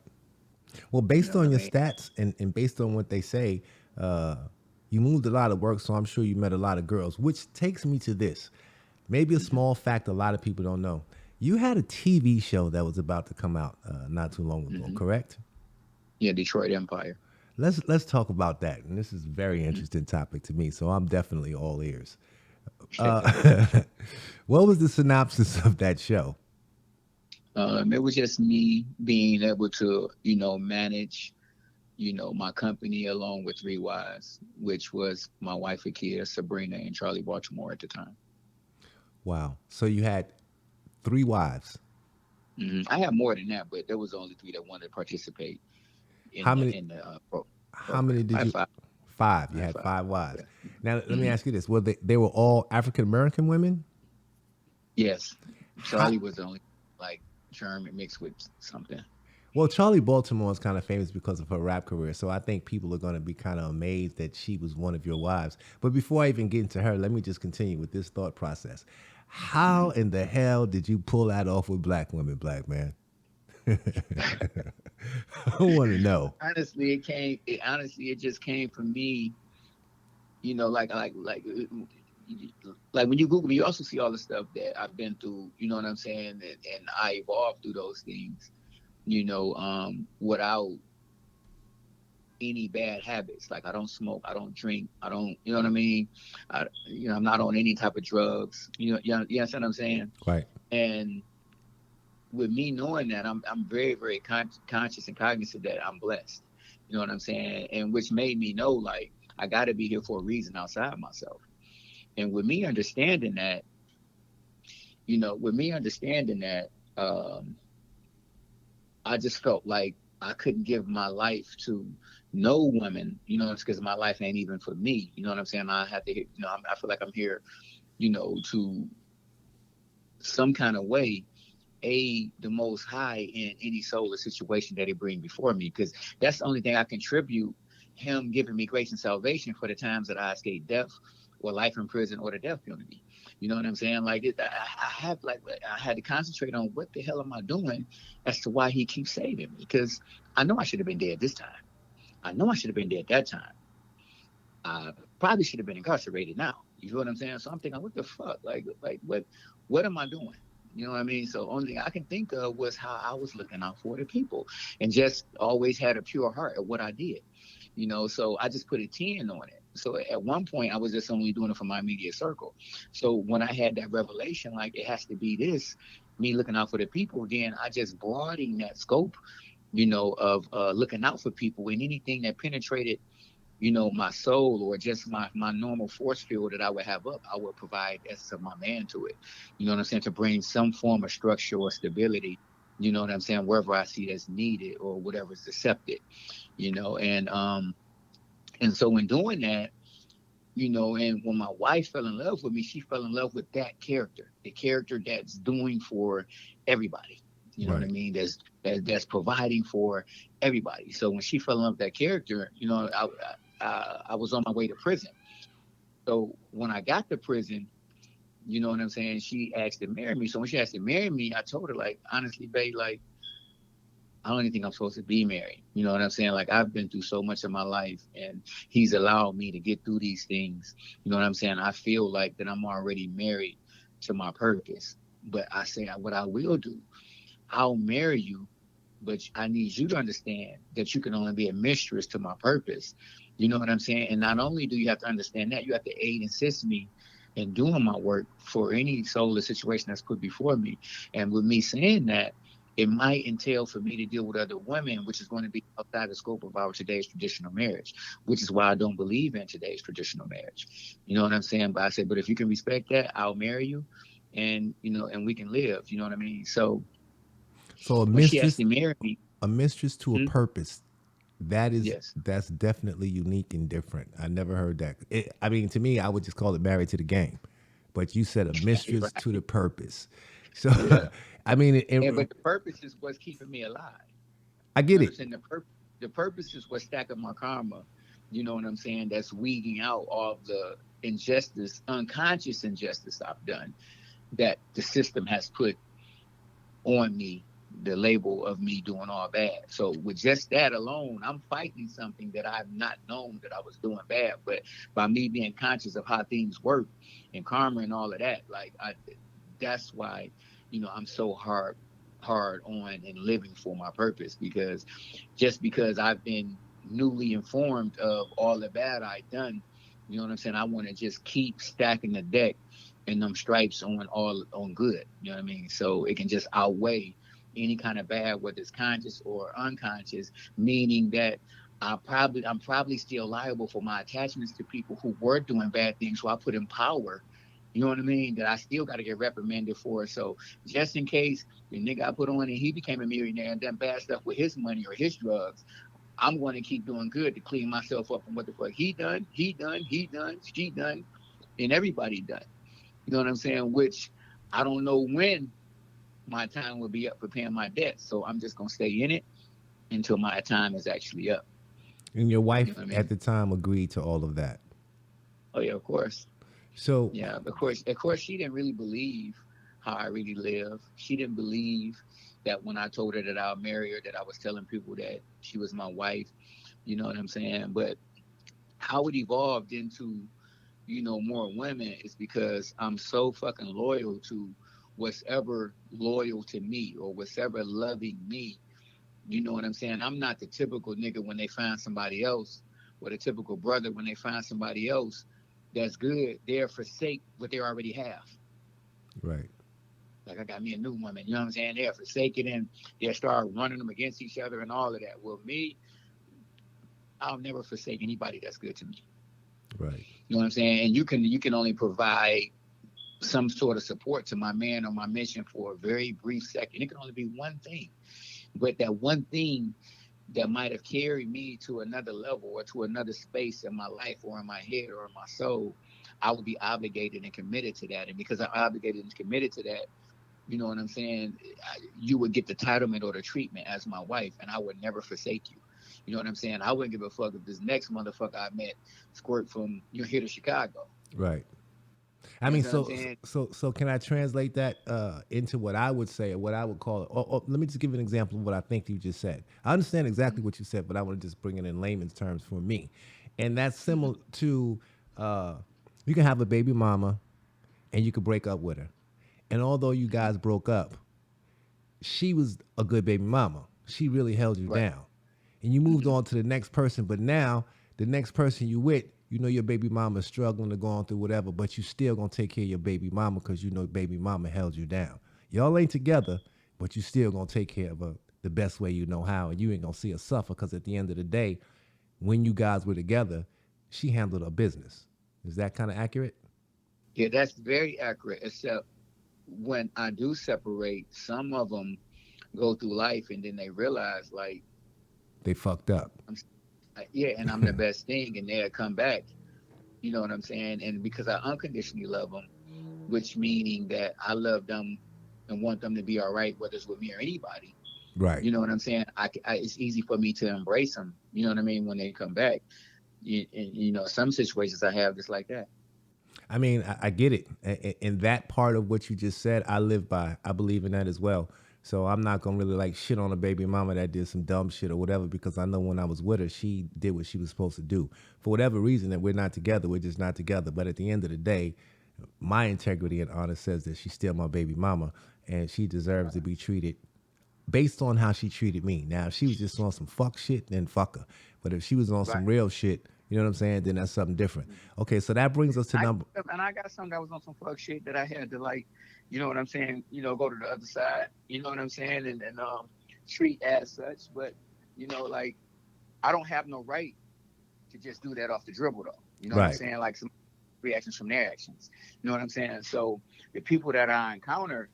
Well, based on your stats and based on what they say, you moved a lot of work, so I'm sure you met a lot of girls, which takes me to this. Maybe a small fact a lot of people don't know. You had a TV show that was about to come out not too long ago, correct? Yeah, Detroit Empire. Let's talk about that. And this is a very interesting topic to me, so I'm definitely all ears. What was the synopsis of that show? It was just me being able to, manage, my company along with 3 wives, which was my wife and kids, Sabrina and Charlie Baltimore at the time. Wow. So you had 3 wives. I had more than that, but there was only 3 that wanted to participate How many did you? 5. 5. You had 5 wives. Yeah. Now let me ask you this: were they were all African American women? Yes, Charlie was the only like German mixed with something. Well, Charlie Baltimore is kind of famous because of her rap career, so I think people are going to be kind of amazed that she was one of your wives. But before I even get into her, let me just continue with this thought process. How in the hell did you pull that off with black women, black man? I want to know. Honestly, it just came from me. Like when you Google me, you also see all the stuff that I've been through. You know what I'm saying? And I evolved through those things. Without any bad habits. Like I don't smoke, I don't drink, I don't, you know what I mean? I'm not on any type of drugs. You understand what I'm saying? Right. And with me knowing that, I'm very, very conscious and cognizant that I'm blessed. You know what I'm saying? And which made me know, like, I got to be here for a reason outside myself. And with me understanding that, I just felt like I couldn't give my life to no woman, it's because my life ain't even for me. You know what I'm saying? I have to, I feel like I'm here, to some kind of way aid the Most High in any solar situation that He bring before me, because that's the only thing I contribute. Him giving me grace and salvation for the times that I escaped death, or life in prison, or the death penalty. You know what I'm saying? Like I had to concentrate on what the hell am I doing as to why He keeps saving me, because I know I should have been dead this time. I know I should have been dead that time. I probably should have been incarcerated now. You know what I'm saying? So I'm thinking, what the fuck? Like what am I doing? You know what I mean? So only thing I can think of was how I was looking out for the people, and just always had a pure heart at what I did. So I just put a 10 on it. So at one point, I was just only doing it for my immediate circle. So when I had that revelation, like it has to be this, me looking out for the people, then I just broadened that scope, of looking out for people, and anything that penetrated, my soul or just my normal force field that I would have up, I would provide essence of my man to it. You know what I'm saying? To bring some form of structure or stability, you know what I'm saying, wherever I see that's needed or whatever's accepted, and so in doing that, and when my wife fell in love with me, she fell in love with that character, the character that's doing for everybody. You know what I Right. mean? That's providing for everybody. So when she fell in love with that character, I was on my way to prison. So when I got to prison, you know what I'm saying, she asked to marry me. So when she asked to marry me, I told her, like, honestly, babe, like, I don't even think I'm supposed to be married. You know what I'm saying? Like, I've been through so much of my life, and he's allowed me to get through these things. You know what I'm saying? I feel like that I'm already married to my purpose. But I say, what I will do, I'll marry you, but I need you to understand that you can only be a mistress to my purpose. You know what I'm saying? And not only do you have to understand that, you have to aid and assist me in doing my work for any soulless situation that's put before me. And with me saying that, it might entail for me to deal with other women, which is going to be outside the scope of our today's traditional marriage, which is why I don't believe in today's traditional marriage. You know what I'm saying? But I said, but if you can respect that, I'll marry you, and and we can live. You know what I mean? So So when she actually married me, a mistress to a hmm, purpose. yes, That's definitely unique and different. I never heard that. I mean, to me, I would just call it married to the game, but you said a mistress to right, the purpose. So, yeah. I mean, And but the purpose is what's keeping me alive. I You get it. understand? The purpose is what's stacking my karma. You know what I'm saying? That's weeding out all of the injustice, unconscious injustice I've done that the system has put on me, the label of me doing all bad. So with just that alone, I'm fighting something that I've not known that I was doing bad. But by me being conscious of how things work and karma and all of that, like that's why, I'm so hard on and living for my purpose, because just because I've been newly informed of all the bad I done, you know what I'm saying? I want to just keep stacking the deck and them stripes on good. You know what I mean? So it can just outweigh any kind of bad, whether it's conscious or unconscious, meaning that I'm probably still liable for my attachments to people who were doing bad things who I put in power. You know what I mean? That I still got to get reprimanded for. So just in case the nigga I put on and he became a millionaire and done bad stuff with his money or his drugs, I'm going to keep doing good to clean myself up from what the fuck she done, and everybody done. You know what I'm saying? Which I don't know when my time will be up for paying my debt. So I'm just gonna stay in it until my time is actually up. And your You know wife what I at mean? the time agreed to all of that. Oh yeah, of course. So, Yeah, of course, she didn't really believe how I really live. She didn't believe that when I told her that I'll marry her, that I was telling people that she was my wife. You know what I'm saying? But how it evolved into, more women is because I'm so fucking loyal to what's ever loyal to me or what's ever loving me. You know what I'm saying? I'm not the typical nigga when they find somebody else, or the typical brother when they find somebody else that's good, they'll forsake what they already have. right. Like, I got me a new woman, you know what I'm saying? They'll forsake it and they'll start running them against each other and all of that. Well, me, I'll never forsake anybody that's good to me. Right. You know what I'm saying? And you can only provide some sort of support to my man or my mission for a very brief second. It can only be one thing. But that one thing that might have carried me to another level or to another space in my life or in my head or in my soul, I would be obligated and committed to that. And because I'm obligated and committed to that, you know what I'm saying? You would get the titlement or the treatment as my wife, and I would never forsake you. You know what I'm saying? I wouldn't give a fuck if this next motherfucker I met squirt from here to Chicago. Right. I You mean, understand what I'm saying? so can I translate that into what I would say or what I would call it? Let me just give you an example of what I think you just said. I understand exactly what you said, but I want to just bring it in layman's terms for me, and that's Mm-hmm. similar to uh, you can have a baby mama and you could break up with her, and although you Mm-hmm. guys broke up, she was a good baby mama. She really held you Right. down. And you moved Mm-hmm. on to the next person, but now the next person you with, You know your baby mama struggling or going through whatever, but you still gonna take care of your baby mama because you know baby mama held you down. Y'all ain't together, but you still gonna take care of her the best way you know how, and you ain't gonna see her suffer because at the end of the day, when you guys were together, she handled her business. Is that kind of accurate? Yeah, that's very accurate. Except when I do separate, some of them go through life and then they realize, like, They fucked up. I'm, yeah, and I'm the best thing, and they'll come back. You know what I'm saying? And because I unconditionally love them, which meaning that I love them and want them to be all right, whether it's with me or anybody. Right. You know what I'm saying? It's easy for me to embrace them. You know what I mean? When they come back, some situations I have just like that. I mean, I get it. And that part of what you just said, I live by. I believe in that as well. So I'm not gonna really like shit on a baby mama that did some dumb shit or whatever, because I know when I was with her, she did what she was supposed to do. For whatever reason that we're not together, we're just not together. But at the end of the day, my integrity and honor says that she's still my baby mama, and she deserves to be treated based on how she treated me. Now, if she was just on some fuck shit, then fuck her. But if she was on some Right. real shit, you know what I'm saying, then that's something different. Okay, so that brings us to number. I got some that was on some fuck shit that I had to, like, you know what I'm saying, go to the other side, you know what I'm saying, and treat as such. But, like, I don't have no right to just do that off the dribble though. You know what I'm Right. saying? Like some reactions from their actions. You know what I'm saying? So the people that I encounter,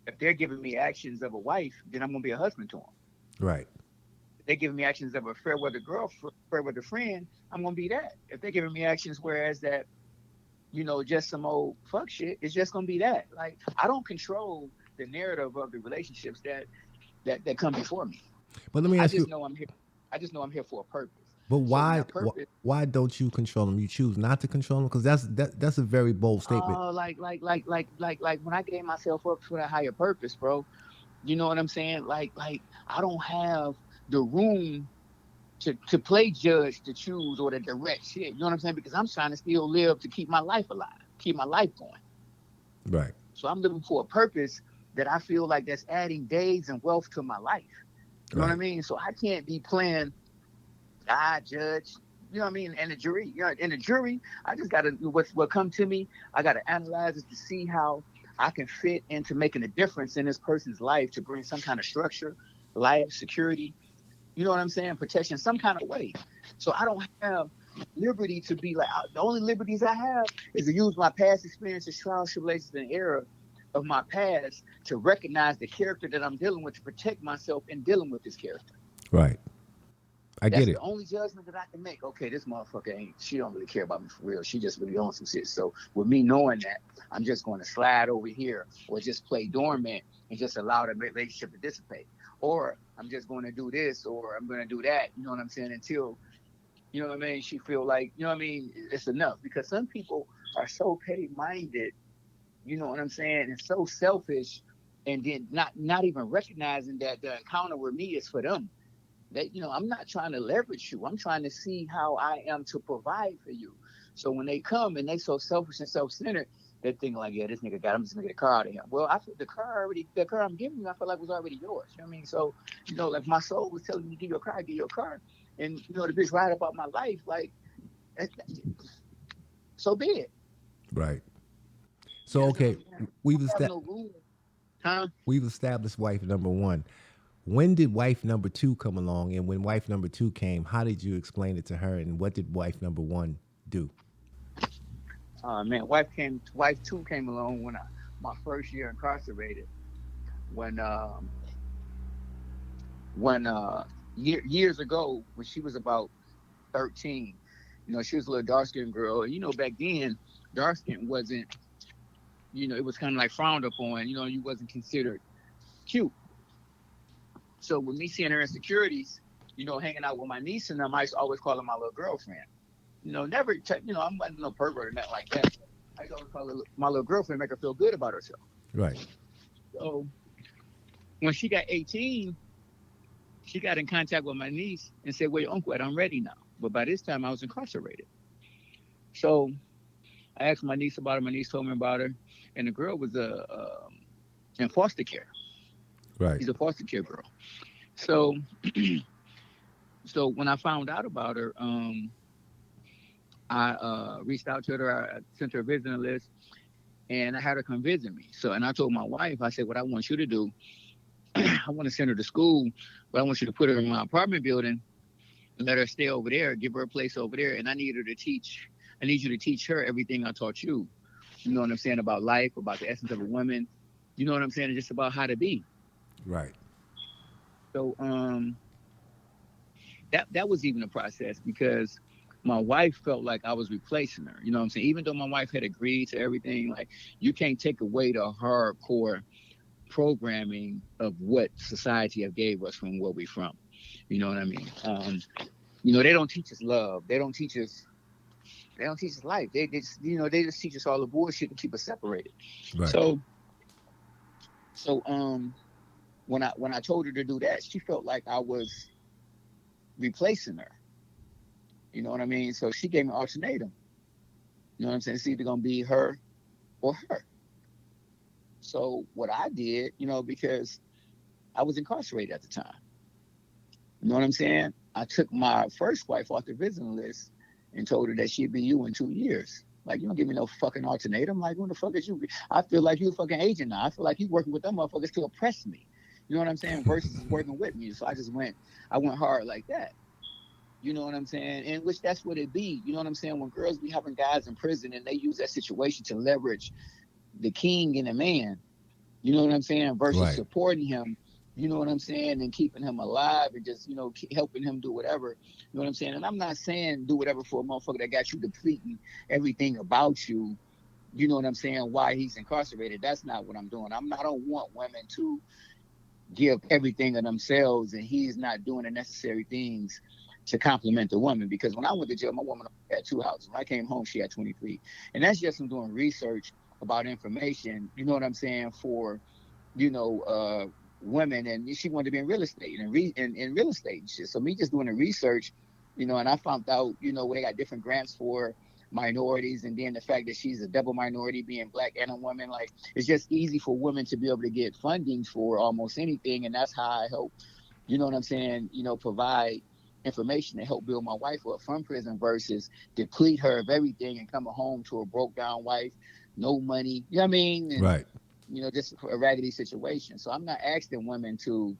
if they're giving me actions of a wife, then I'm gonna be a husband to them. Right. If they're giving me actions of a fair weather girlfriend, fair weather friend, I'm gonna be that. If they're giving me actions whereas that, just some old fuck shit, it's just gonna be that. Like, I don't control the narrative of the relationships that come before me. But let me I ask just you, know I'm here. I just know I'm here for a purpose. but So when why that purpose, why don't you control them? You choose not to control them because that's a very bold statement. like when I gave myself up for that higher purpose, bro. You know what I'm saying? Like I don't have the room to play judge, to choose, or to direct shit. You know what I'm saying? Because I'm trying to still live to keep my life alive, keep my life going. Right. So I'm living for a purpose that I feel like that's adding days and wealth to my life. You know what I Right. mean? So I can't be playing I judge. You know what I mean? And the jury, in the jury, I just gotta what come to me. I gotta analyze it to see how I can fit into making a difference in this person's life to bring some kind of structure, life, security. You know what I'm saying? Protection, some kind of way. So I don't have liberty to be like the only liberties I have is to use my past experiences, trials, tribulations, and error of my past to recognize the character that I'm dealing with to protect myself in dealing with this character. Right. I get That's the it. only judgment that I can make. Okay, this motherfucker ain't. She don't really care about me for real. She just really on some shit. So with me knowing that, I'm just going to slide over here or just play dormant and just allow the relationship to dissipate. Or I'm just going to do this or I'm going to do that. You know what I'm saying? Until what I mean. She feel like what I mean. It's enough because some people are so petty minded. You know what I'm saying? And so selfish, and then not even recognizing that the encounter with me is for them. That I'm not trying to leverage you. I'm trying to see how I am to provide for you. So when they come and they so selfish and self-centered, they're thinking like, yeah, this nigga got. I'm just gonna get a car out of him. Well, I feel the car I'm giving you, I feel like was already yours. You know what I mean? So like my soul was telling me to give you a car, give you a car, and the bitch right about my life, like, so be it. Right. So You okay, understand? we've I have established no room, huh? we've established wife number one. When did wife number two come along? And when wife number two came, how did you explain it to her? And what did wife number one do? Man, wife two came along when my first year incarcerated. When years ago when she was about 13, she was a little dark skinned girl. And back then, dark skin wasn't, it was kind of like frowned upon. You wasn't considered cute. So with me seeing her insecurities, hanging out with my niece and them, I used to always call her my little girlfriend. Never, I wasn't no pervert or nothing like that. I used to always call her my little girlfriend, make her feel good about herself. Right. So when she got 18, she got in contact with my niece and said, "Well, your uncle, I'm ready now." But by this time, I was incarcerated. So I asked my niece about her. My niece told me about her, and the girl was in foster care. Right. She's a foster care girl. So, so when I found out about her, I reached out to her, I sent her a visiting list, and I had her come visit me. So, and I told my wife, I said, what I want you to do, I want to send her to school, but I want you to put her in my apartment building and let her stay over there, give her a place over there. And I need you to teach her everything I taught you. You know what I'm saying? About life, about the essence of a woman. You know what I'm saying? Just about how to be. Right. So that was even a process because my wife felt like I was replacing her. You know what I'm saying? Even though my wife had agreed to everything, like you can't take away the hardcore programming of what society have gave us from where we from. You know what I mean? They don't teach us love. They don't teach us life. They just, they just teach us all the bullshit to keep us separated. Right. So when I told her to do that, she felt like I was replacing her. You know what I mean? So she gave me an ultimatum. You know what I'm saying? It's either gonna be her or her. So what I did, because I was incarcerated at the time. You know what I'm saying? I took my first wife off the visiting list and told her that she'd be you in 2 years. Like, you don't give me no fucking ultimatum. Like, who the fuck is you? I feel like you a fucking agent now. I feel like you working with them motherfuckers to oppress me. You know what I'm saying? Versus working with me. So I went hard like that. You know what I'm saying? And which that's what it be. You know what I'm saying? When girls be having guys in prison and they use that situation to leverage the king and the man, you know what I'm saying? Versus Right. supporting him, you know what I'm saying? And keeping him alive and just, helping him do whatever. You know what I'm saying? And I'm not saying do whatever for a motherfucker that got you depleting everything about you. You know what I'm saying? Why he's incarcerated. That's not what I'm doing. I don't want women to give everything of themselves and he's not doing the necessary things to complement the woman. Because when I went to jail, my woman had 2 houses. When I came home, she had 23. And that's just from doing research about information, you know what I'm saying, for, women. And she wanted to be in real estate and in real estate and shit. So me just doing the research, and I found out, where they got different grants for minorities, and then the fact that she's a double minority, being black and a woman, like it's just easy for women to be able to get funding for almost anything. And that's how I help, you know what I'm saying, provide information to help build my wife up from prison versus deplete her of everything and coming home to a broke down wife, no money, you know what I mean? And, Right. just a raggedy situation. So I'm not asking women to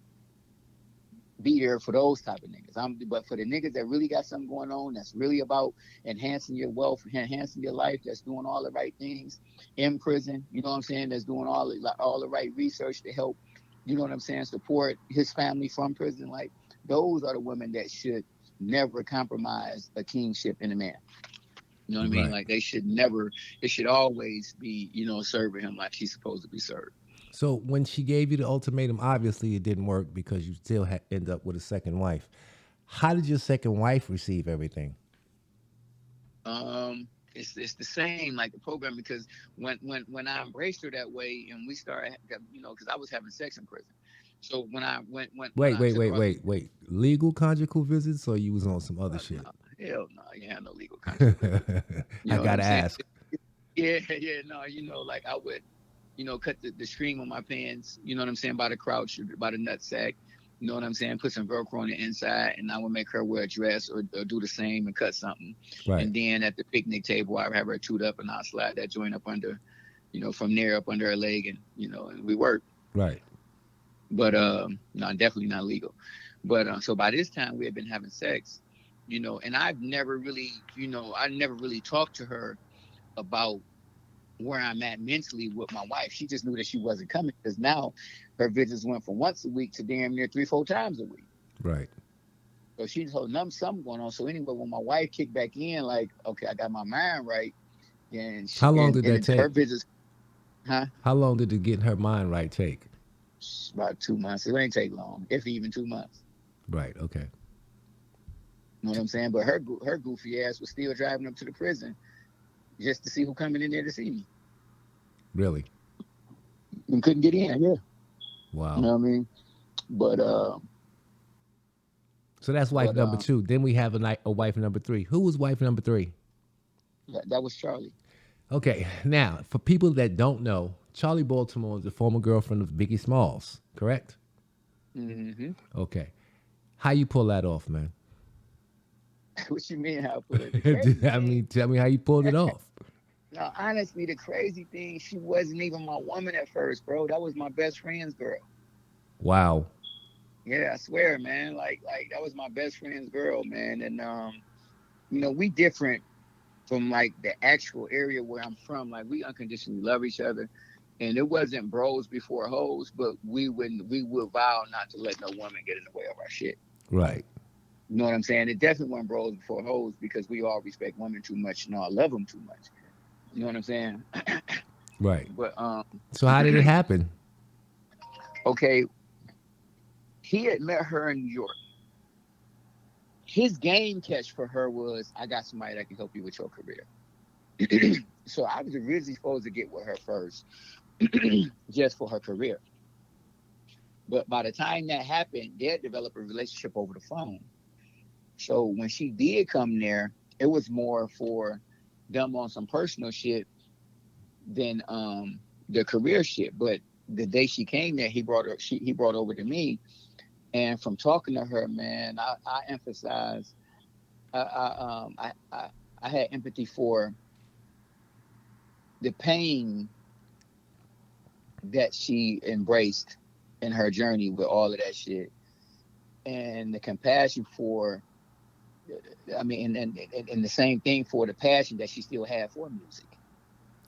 be there for those type of niggas. But for the niggas that really got something going on, that's really about enhancing your wealth, enhancing your life, that's doing all the right things in prison, you know what I'm saying? That's doing all the right research to help, you know what I'm saying, support his family from prison. Like those are the women that should never compromise a kingship in a man. You know what I mean? Right. Like they should never. It should always be, serving him like he's supposed to be served. So when she gave you the ultimatum, obviously it didn't work because you still end up with a second wife. How did your second wife receive everything? It's the same like the program, because when I embraced her that way and we started, because I was having sex in prison. So when I when Wait, I wait, took wait, her off, wait. Legal conjugal visits, or you was on some other shit? no, hell no, you had no legal conjugal visit. You I know what I'm gotta saying? ask. Yeah, yeah, no, like I would, cut the string on my pants, you know what I'm saying, by the crouch, by the nut sack, you know what I'm saying, put some Velcro on the inside, and I would make her wear a dress or do the same and cut something. Right. And then at the picnic table, I'd have her chewed up and I'd slide that joint up under, from there up under her leg, and, and we work. Right. But, no, definitely not legal. But so by this time we had been having sex, and I've never really, I never really talked to her about where I'm at mentally with my wife. She just knew that she wasn't coming because now her visits went from once a week to damn near 3-4 times a week. Right. So she's holding something going on. So anyway, when my wife kicked back in, like, okay, I got my mind right, then How long did that her take? visits, huh? How long did it get her mind right take? About 2 months. It ain't take long, if even 2 months. Right. Okay. You know what I'm saying? But her goofy ass was still driving up to the prison just to see who coming in there to see me. Really? And couldn't get in, yeah. Wow. You know what I mean? But so that's wife number 2. Then we have a wife number 3. Who was wife number 3? that was Charlie. Okay. Now, for people that don't know, Charlie Baltimore is the former girlfriend of Biggie Smalls, correct? Mm-hmm. Okay. How you pull that off, man? What you mean how I pull it? The crazy I thing, mean, tell me how you pulled it off. no, honestly, the crazy thing, she wasn't even my woman at first, bro. That was my best friend's girl. Wow. Yeah, I swear, man. Like that was my best friend's girl, man. And we different from like the actual area where I'm from. Like we unconditionally love each other. And it wasn't bros before hoes, but we would vow not to let no woman get in the way of our shit. Right. You know what I'm saying? It definitely wasn't bros before hoes because we all respect women too much and all love them too much. You know what I'm saying? Right. But So how did it happen? okay, he had met her in New York. His game catch for her was, I got somebody that can help you with your career. So I was originally supposed to get with her first, just for her career. But by the time that happened, they had developed a relationship over the phone. So when she did come there, it was more for them on some personal shit than the career shit. But the day she came there, he brought over to me. And from talking to her, man, I emphasized I had empathy for the pain that she embraced in her journey with all of that shit, and the compassion for, I mean, and the same thing for the passion that she still had for music.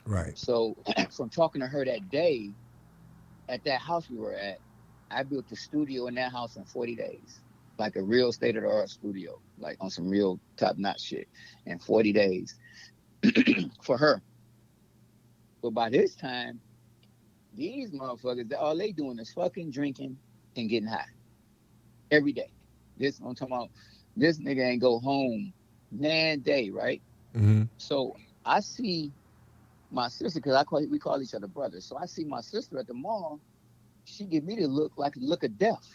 Right. So from talking to her that day at that house we were at, I built the studio in that house in 40 days, like a real state of the art studio, like on some real top notch shit in 40 days for her. But by this time, these motherfuckers, all they doing is fucking drinking and getting high every day. This I'm talking about. This nigga ain't go home nan day, right? Mm-hmm. So I see my sister because we call each other brothers. So I see my sister at the mall. She give me the look of death.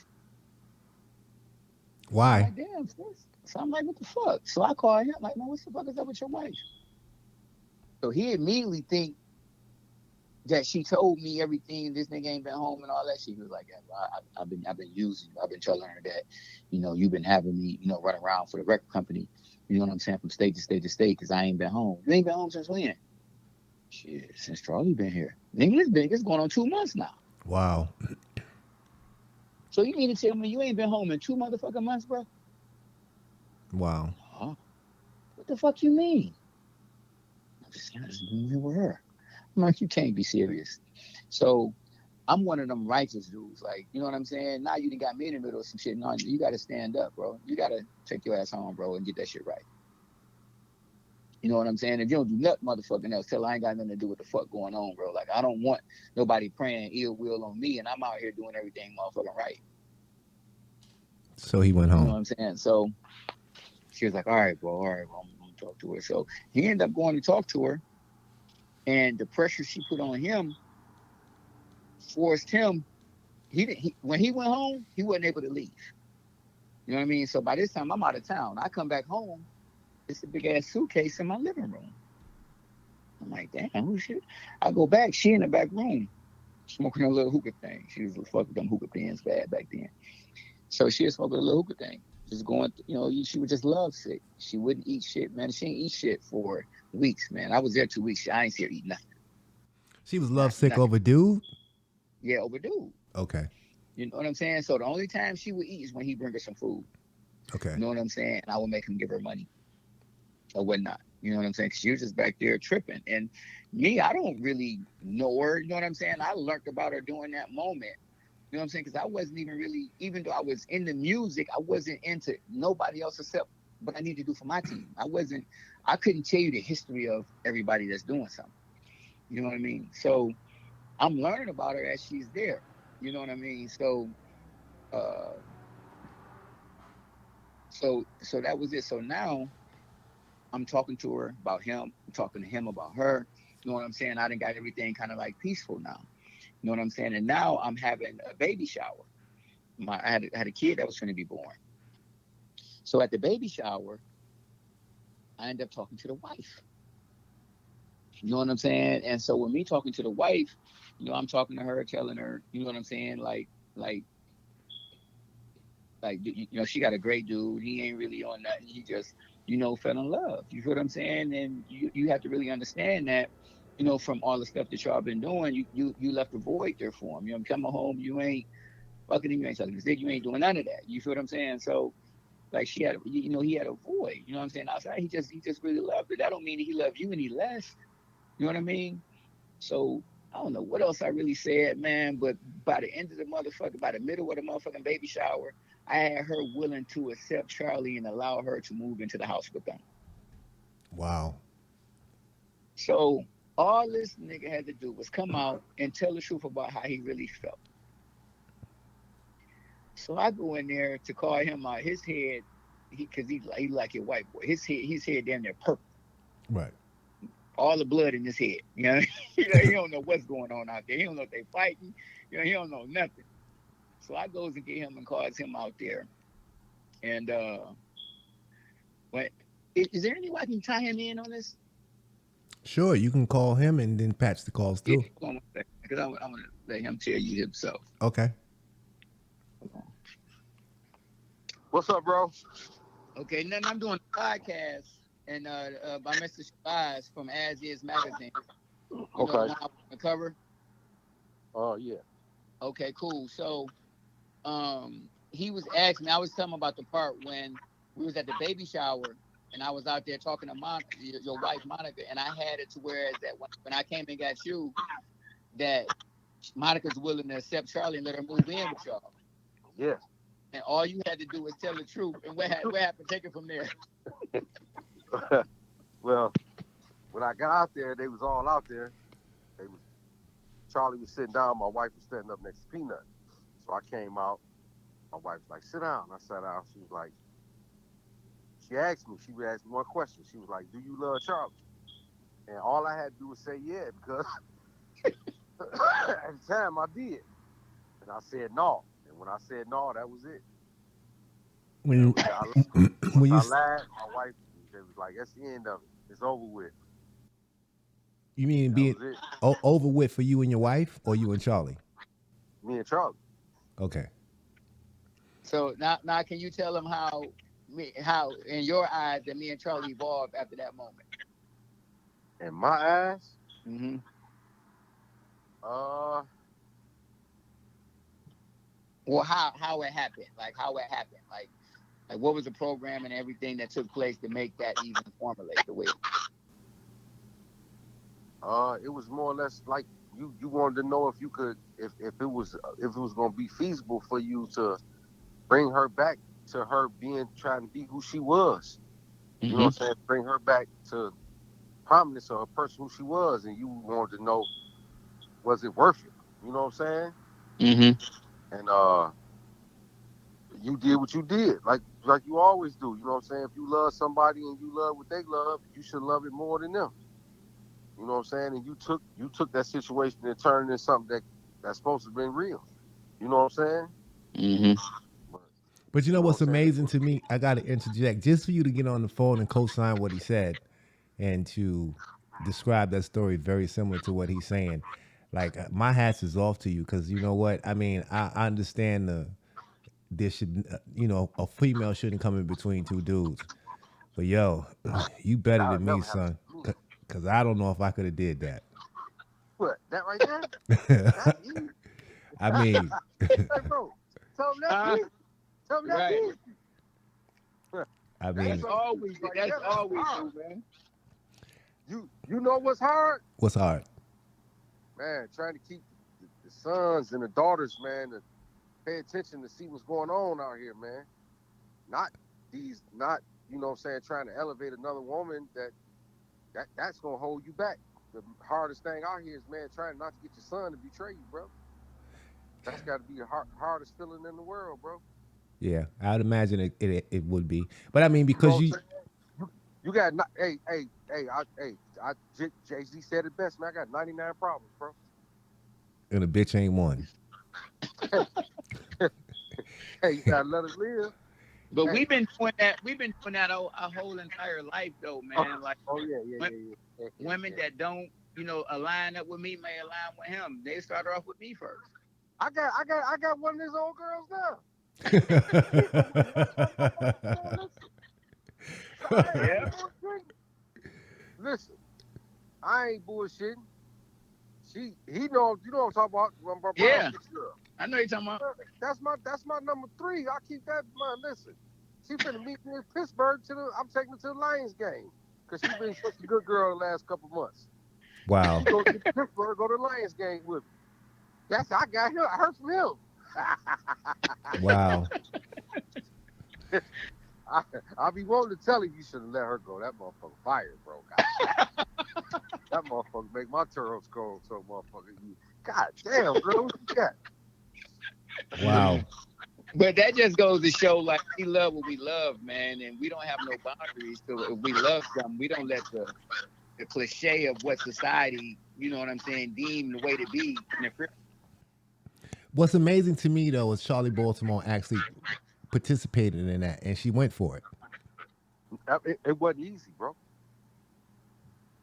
So I'm Why? like, damn, sis. So I'm like, what the fuck? So I call him like, man, what the fuck is up with your wife? So he immediately think that she told me everything. This nigga ain't been home and all that shit. He was like, yeah, well, I've been using you. I've been telling her that, you've been having me, run around for the record company. You know what I'm saying? From state to state to state because I ain't been home. You ain't been home since when? Shit, since Charlie been here. Nigga, it's going on 2 months now. Wow. So you mean to tell me you ain't been home in 2 motherfucking months, bro? Wow. Huh? What the fuck you mean? I just moving with her. I'm like, you can't be serious. So I'm one of them righteous dudes. Like, you know what I'm saying? Now you done got me in the middle of some shit. No, you got to stand up, bro. You got to take your ass home, bro, and get that shit right. You know what I'm saying? If you don't do nothing, motherfucking else, tell her I ain't got nothing to do with the fuck going on, bro. Like, I don't want nobody praying ill will on me, and I'm out here doing everything motherfucking right. So he went You know what home. I'm saying? So she was like, all right, bro, I'm going to talk to her. So he ended up going to talk to her, and the pressure she put on him forced him. When he went home, he wasn't able to leave. You know what I mean? So by this time, I'm out of town. I come back home. It's a big ass suitcase in my living room. I'm like, damn, who shit? I go back. She in the back room smoking a little hookah thing. She was fuck with them hookah pens bad back then. So she was smoking a little hookah thing. Just going, she was just love sick. She wouldn't eat shit, man. She didn't eat shit for weeks, man. I was there 2 weeks. I ain't see her eat nothing. She was love Not sick nothing. over dude. Yeah, overdue. Okay. You know what I'm saying? So the only time she would eat is when he bring her some food. Okay. You know what I'm saying? And I would make him give her money or whatnot. You know what I'm saying? Because she was just back there tripping. And me, I don't really know her. You know what I'm saying? I learned about her during that moment. You know what I'm saying? Because I wasn't even really, even though I was in the music, I wasn't into nobody else except what I need to do for my team. I couldn't tell you the history of everybody that's doing something. You know what I mean? So I'm learning about her as she's there. You know what I mean? Uh, so that was it. So now I'm talking to her about him. I'm talking to him about her. You know what I'm saying? I done got everything kind of like peaceful now. You know what I'm saying? And now I'm having a baby shower. I had a kid that was going to be born. So at the baby shower, I ended up talking to the wife. You know what I'm saying? And so with me talking to the wife, I'm talking to her, telling her, you know what I'm saying? Like, she got a great dude. He ain't really on nothing. He just fell in love. You feel what I'm saying? And you have to really understand that, from all the stuff that y'all been doing, you left a void there for him. Coming home, you ain't fucking him, you ain't sucking his dick, you ain't doing none of that. You feel what I'm saying? So like she had, he had a void. You know what I'm saying? Outside, he just really loved her. That don't mean that he loved you any less. You know what I mean? So I don't know what else I really said, man. But by the end of the motherfucker, by the middle of the motherfucking baby shower, I had her willing to accept Charlie and allow her to move into the house with them. Wow. So all this nigga had to do was come out and tell the truth about how he really felt. So I go in there to call him out. His head, because he like your white boy. His head damn near purple. Right. All the blood in his head. He don't know what's going on out there. He don't know if they fighting. He don't know nothing. So I goes and get him and calls him out there. And when is there any way I can tie him in on this? Sure, you can call him and then patch the calls Yeah, through. because I want to let him tell you himself. Okay. What's up, bro? Okay, nothing. I'm doing a podcast and by Mr. Shabazz from AsIs Magazine. Okay. Know the cover. Oh yeah. Okay, cool. So, he was asking me. I was telling him about the part when we was at the baby shower, and I was out there talking to your wife Monica, and I had it to where is that when I came and got you, that Monica's willing to accept Charlie and let her move in with y'all. Yeah. And all you had to do was tell the truth. And what happened? Take it from there. Well, when I got out there, they was all out there. Charlie was sitting down. My wife was standing up next to Peanut. So I came out. My wife was like, sit down. I sat down. She was like, she asked me one question. She was like, do you love Charlie? And all I had to do was say yeah, because at the time I did. And I said no. And when I said no, that was it. When I lied, my wife was like, that's the end of it. It's over with. You mean being over with for you and your wife, or you and Charlie? Me and Charlie. Okay. So now can you tell them how in your eyes that me and Charlie evolved after that moment? In my eyes? Mm-hmm. Well, how it happened? Like how it happened? Like what was the program and everything that took place to make that even formulate the way? It was more or less like you wanted to know if you could if it was going to be feasible for you to bring her back to her trying to be who she was. Mm-hmm. You know what I'm saying? Bring her back to prominence of her person who she was, and you wanted to know, was it worth it? You know what I'm saying? Mm-hmm. And you did what you did, like you always do. You know what I'm saying? If you love somebody and you love what they love, you should love it more than them. You know what I'm saying? And you took that situation and turned it into something that's supposed to be real. You know what I'm saying? Mm-hmm. But you know what's amazing to me? I got to interject just for you to get on the phone and co-sign what he said and to describe that story very similar to what he's saying. Like my hats is off to you because you know what? I mean, I understand there should, a female shouldn't come in between two dudes. But yo, you better than me, son. Because I don't know if I could have did that. What? That right there? That's you. I mean. Hey, bro. Tell them that's you. Tell them that's you. I mean. That's always you, man. You know what's hard? What's hard? Man, trying to keep the sons and the daughters, man, to pay attention to see what's going on out here, man. Not, you know what I'm saying, trying to elevate another woman that's going to hold you back. The hardest thing out here is, man, trying not to get your son to betray you, bro. That's got to be the hardest feeling in the world, bro. Yeah, I'd imagine it would be. But I mean, because you got, Jay-Z said it best, man. I got 99 problems, bro. And a bitch ain't one. Hey, you gotta let us live. But we've been doing that. We've been doing that our whole entire life, though, man. Women that don't, align up with me may align with him. They start off with me first. I got one of these old girls now. Yeah. Listen, I ain't bullshitting. He know, you know what I'm talking about. Yeah. I know you're talking about. That's my number 3. I keep that in mind. Listen, she finna meet me in Pittsburgh I'm taking her to the Lions game because she's been such a good girl the last couple months. Wow. She go to Pittsburgh, go to the Lions game with me. I got him. I heard from him. Wow. I'll be willing to tell you should have let her go. That motherfucker fired, bro. God. That motherfucker make my turtles go so motherfucker. God damn, bro. What you got? Wow. But that just goes to show, like, we love what we love, man, and we don't have no boundaries. So if we love something, we don't let the cliche of what society, you know what I'm saying, deem the way to be interfere. What's amazing to me though is Charlie Baltimore actually participated in that, and she went for it. It wasn't easy, bro.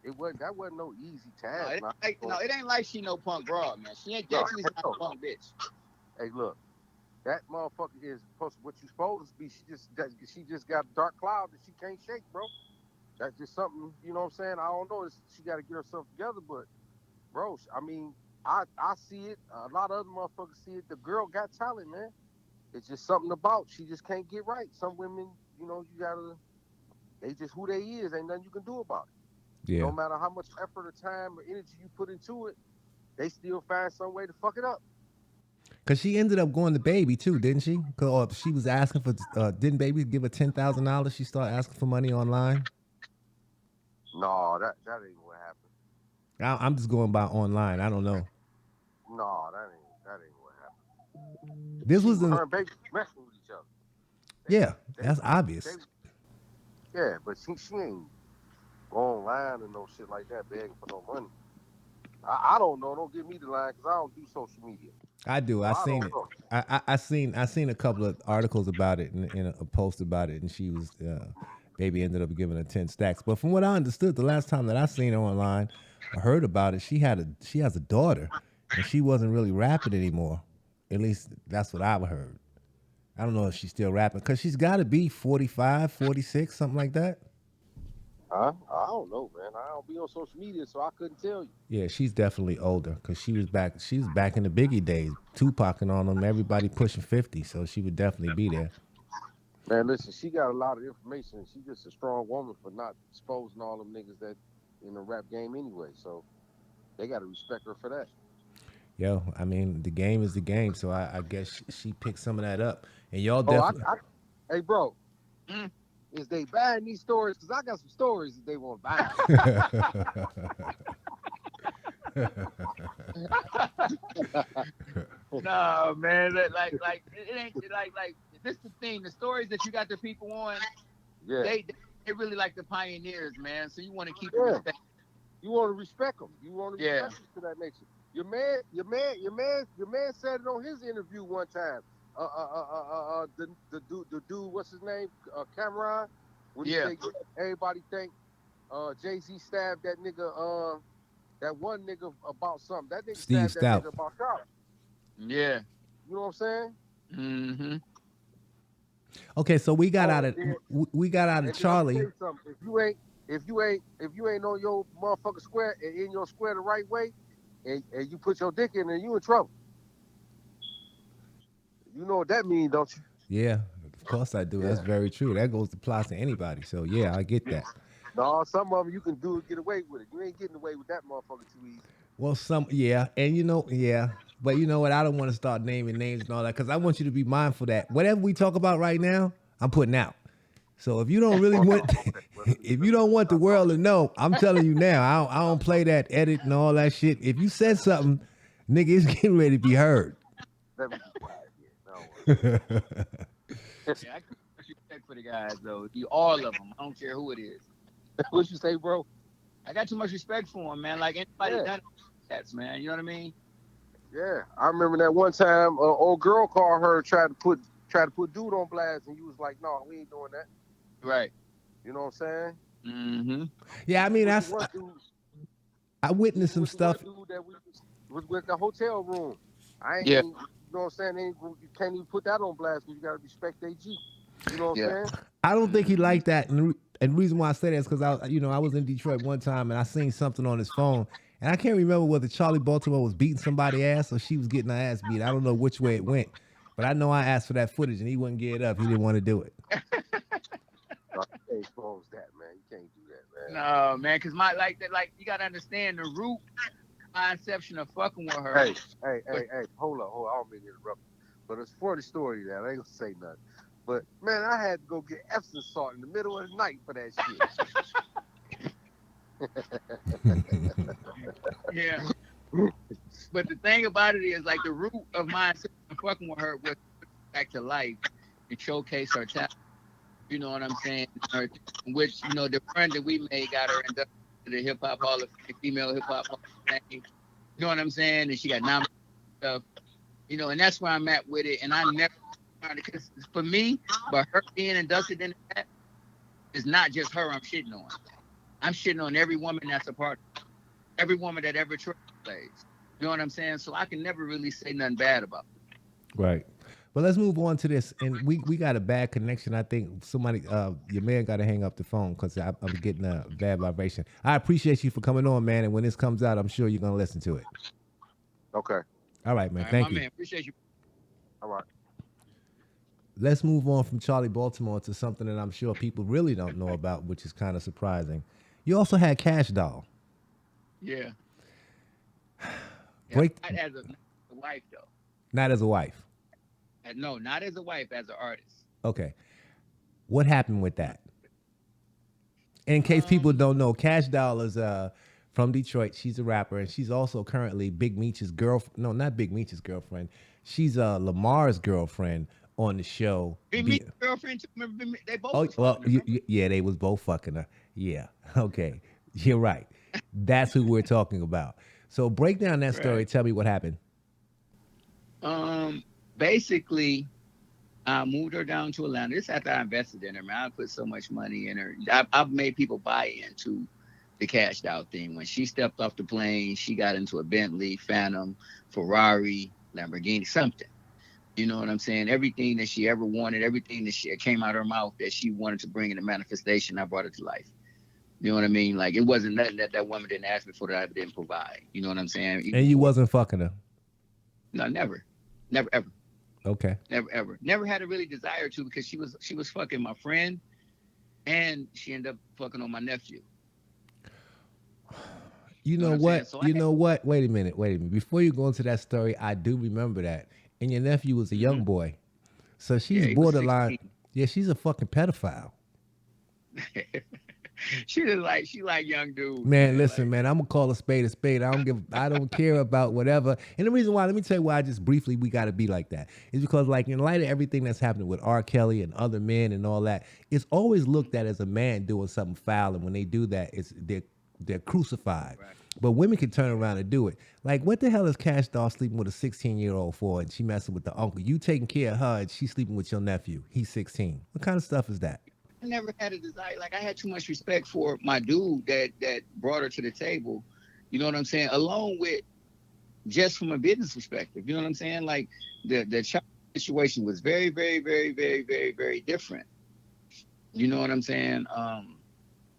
That wasn't no easy task. It ain't like she no punk broad, man. She ain't definitely not a punk bitch. Hey, look, that motherfucker is supposed to what you supposed to be. She just got a dark cloud that she can't shake, bro. That's just something, you know what I'm saying? I don't know. She got to get herself together, but bro, I mean, I see it. A lot of other motherfuckers see it. The girl got talent, man. It's just something about she just can't get right. Some women, you know, they just who they is. Ain't nothing you can do about it. Yeah. No matter how much effort or time or energy you put into it, they still find some way to fuck it up. Cause she ended up going to Baby too, didn't she? Cause she was asking for, didn't Baby give her $10,000? She started asking for money online. No, that ain't what happened. I'm just going by online. I don't know. No, that ain't what happened. This was her and Baby messing with each other. Yeah, that's obvious. Yeah, but she ain't go online and no shit like that begging for no money. I don't know. Don't give me the line because I don't do social media. I do. I seen it. I seen a couple of articles about it and a post about it, and she was Baby ended up giving her 10 stacks. But from what I understood, the last time that I seen her online, I heard about it. She has a daughter, and she wasn't really rapping anymore. At least that's what I've heard. I don't know if she's still rapping because she's got to be 45, 46, something like that. I don't know, man. I don't be on social media, so I couldn't tell you. Yeah, she's definitely older because she was back in the Biggie days, Tupac and on them, everybody pushing 50, so she would definitely be there. Man, listen, she got a lot of information. She's just a strong woman for not exposing all them niggas that in the rap game anyway. So they got to respect her for that. Yo, I mean, the game is the game, so I guess she picked some of that up. And y'all definitely... Hey, bro. Is they buying these stories? Because I got some stories that they want to buy. No, man. Like it ain't like this is the thing. The stories that you got the people on, yeah, they really like the pioneers, man. So you want to keep respect. You want to respect them. You want to respect them to that nature. Your man said it on his interview one time. The dude, what's his name? Cameron. When he say, everybody think Jay-Z stabbed that nigga, that one nigga about something. That nigga Steve stabbed that nigga about Charlie. Yeah. You know what I'm saying? Mm-hmm. Okay, so we got out of Charlie. If you ain't on your motherfucking square and in your square the right way, and you put your dick in there, you in trouble. You know what that means, don't you? Yeah, of course I do. Yeah. That's very true. That goes to apply to anybody. So yeah, I get that. No, some of them you can do it, get away with it. You ain't getting away with that motherfucker too easy. Well, and but you know what? I don't want to start naming names and all that because I want you to be mindful that whatever we talk about right now, I'm putting out. So if you don't really want, if you don't want the world to know, I'm telling you now, I don't play that edit and all that shit. If you said something, nigga, it's getting ready to be heard. Yeah, I got respect for the guys though. All of them. I don't care who it is. What you say, bro? I got too much respect for them, man. Like anybody done that, man. You know what I mean? Yeah, I remember that one time, old girl called her, tried to put dude on blast, and you was like, "No, we ain't doing that." Right. You know what I'm saying? Mm-hmm. Yeah, I mean, I witnessed some stuff. Dude that was with the hotel room. You know what I'm saying? You can't even put that on blast because you got to respect AG. You know what I'm saying? I don't think he liked that. And And the reason why I say that is because I was in Detroit one time and I seen something on his phone, and I can't remember whether Charlie Baltimore was beating somebody's ass or she was getting her ass beat. I don't know which way it went, but I know I asked for that footage and he wouldn't get it up. He didn't want to do it. You can't expose that, man. You can't do that, man. No, man, because you gotta understand the root conception of fucking with her. Hey, hold on. I don't mean to interrupt you, but it's for the story that I ain't gonna say nothing. But man, I had to go get Epsom salt in the middle of the night for that shit. Yeah. But the thing about it is, like, the root of my fucking with her was back to life and showcase her talent. You know what I'm saying? Which, the friend that we made got her inducted to the Hip Hop Hall of Fame, female Hip Hop Hall of Fame. You know what I'm saying? And she got nominated stuff. And that's where I'm at with it. And I never, because for me, but her being inducted in that is not just her I'm shitting on. I'm shitting on every woman that's a part of it. Every woman that ever plays. You know what I'm saying? So I can never really say nothing bad about it. Right. But let's move on to this. And we got a bad connection. I think somebody, your man got to hang up the phone because I'm getting a bad vibration. I appreciate you for coming on, man. And when this comes out, I'm sure you're going to listen to it. Okay. All right, man. Thank you. Man, appreciate you. All right. Let's move on from Charlie Baltimore to something that I'm sure people really don't know about, which is kind of surprising. You also had Kash Doll. Yeah. Break. Not as a wife, though. Not as a wife. No, not as a wife, as an artist. Okay. What happened with that? In case people don't know, Kash Doll is from Detroit. She's a rapper, and she's also currently Big Meech's girlfriend. No, not Big Meech's girlfriend. She's Lamar's girlfriend on the show. Big Meech's girlfriend, too. Remember, they both. Oh, well, yeah, they was both fucking her. Yeah. Okay. You're right. That's who we're talking about. So break down that story. Right. Tell me what happened. Basically, I moved her down to Atlanta. This after I invested in her, man. I put so much money in her. I've made people buy into the Kash Doll thing. When she stepped off the plane, she got into a Bentley, Phantom, Ferrari, Lamborghini, something. You know what I'm saying? Everything that she ever wanted, everything that she came out of her mouth that she wanted to bring into manifestation, I brought it to life. You know what I mean? Like, it wasn't nothing that woman didn't ask me for that I didn't provide. You know what I'm saying? Even and you wasn't fucking her? No, never. Never, ever. Okay. Never, ever. Never had a really desire to, because she was fucking my friend, and she ended up fucking on my nephew. You know what? So you know what? Wait a minute. Before you go into that story, I do remember that. And your nephew was a young boy. So she's borderline. Yeah, she's a fucking pedophile. She like young dude. Man, listen, man, I'm gonna call a spade a spade. I don't care about whatever. And the reason why, let me tell you why just briefly we gotta be like that, is because, like, in light of everything that's happening with R. Kelly and other men and all that, it's always looked at as a man doing something foul, and when they do that, they're crucified. Right. But women can turn around and do it. Like, what the hell is Kash Doll sleeping with a 16-year-old for, and she messing with the uncle? You taking care of her, and she's sleeping with your nephew. He's 16. What kind of stuff is that? I never had a desire. Like, I had too much respect for my dude that brought her to the table. You know what I'm saying? Along with, just from a business perspective. You know what I'm saying? Like, the child situation was very, very, very, very, very, very different. You know what I'm saying?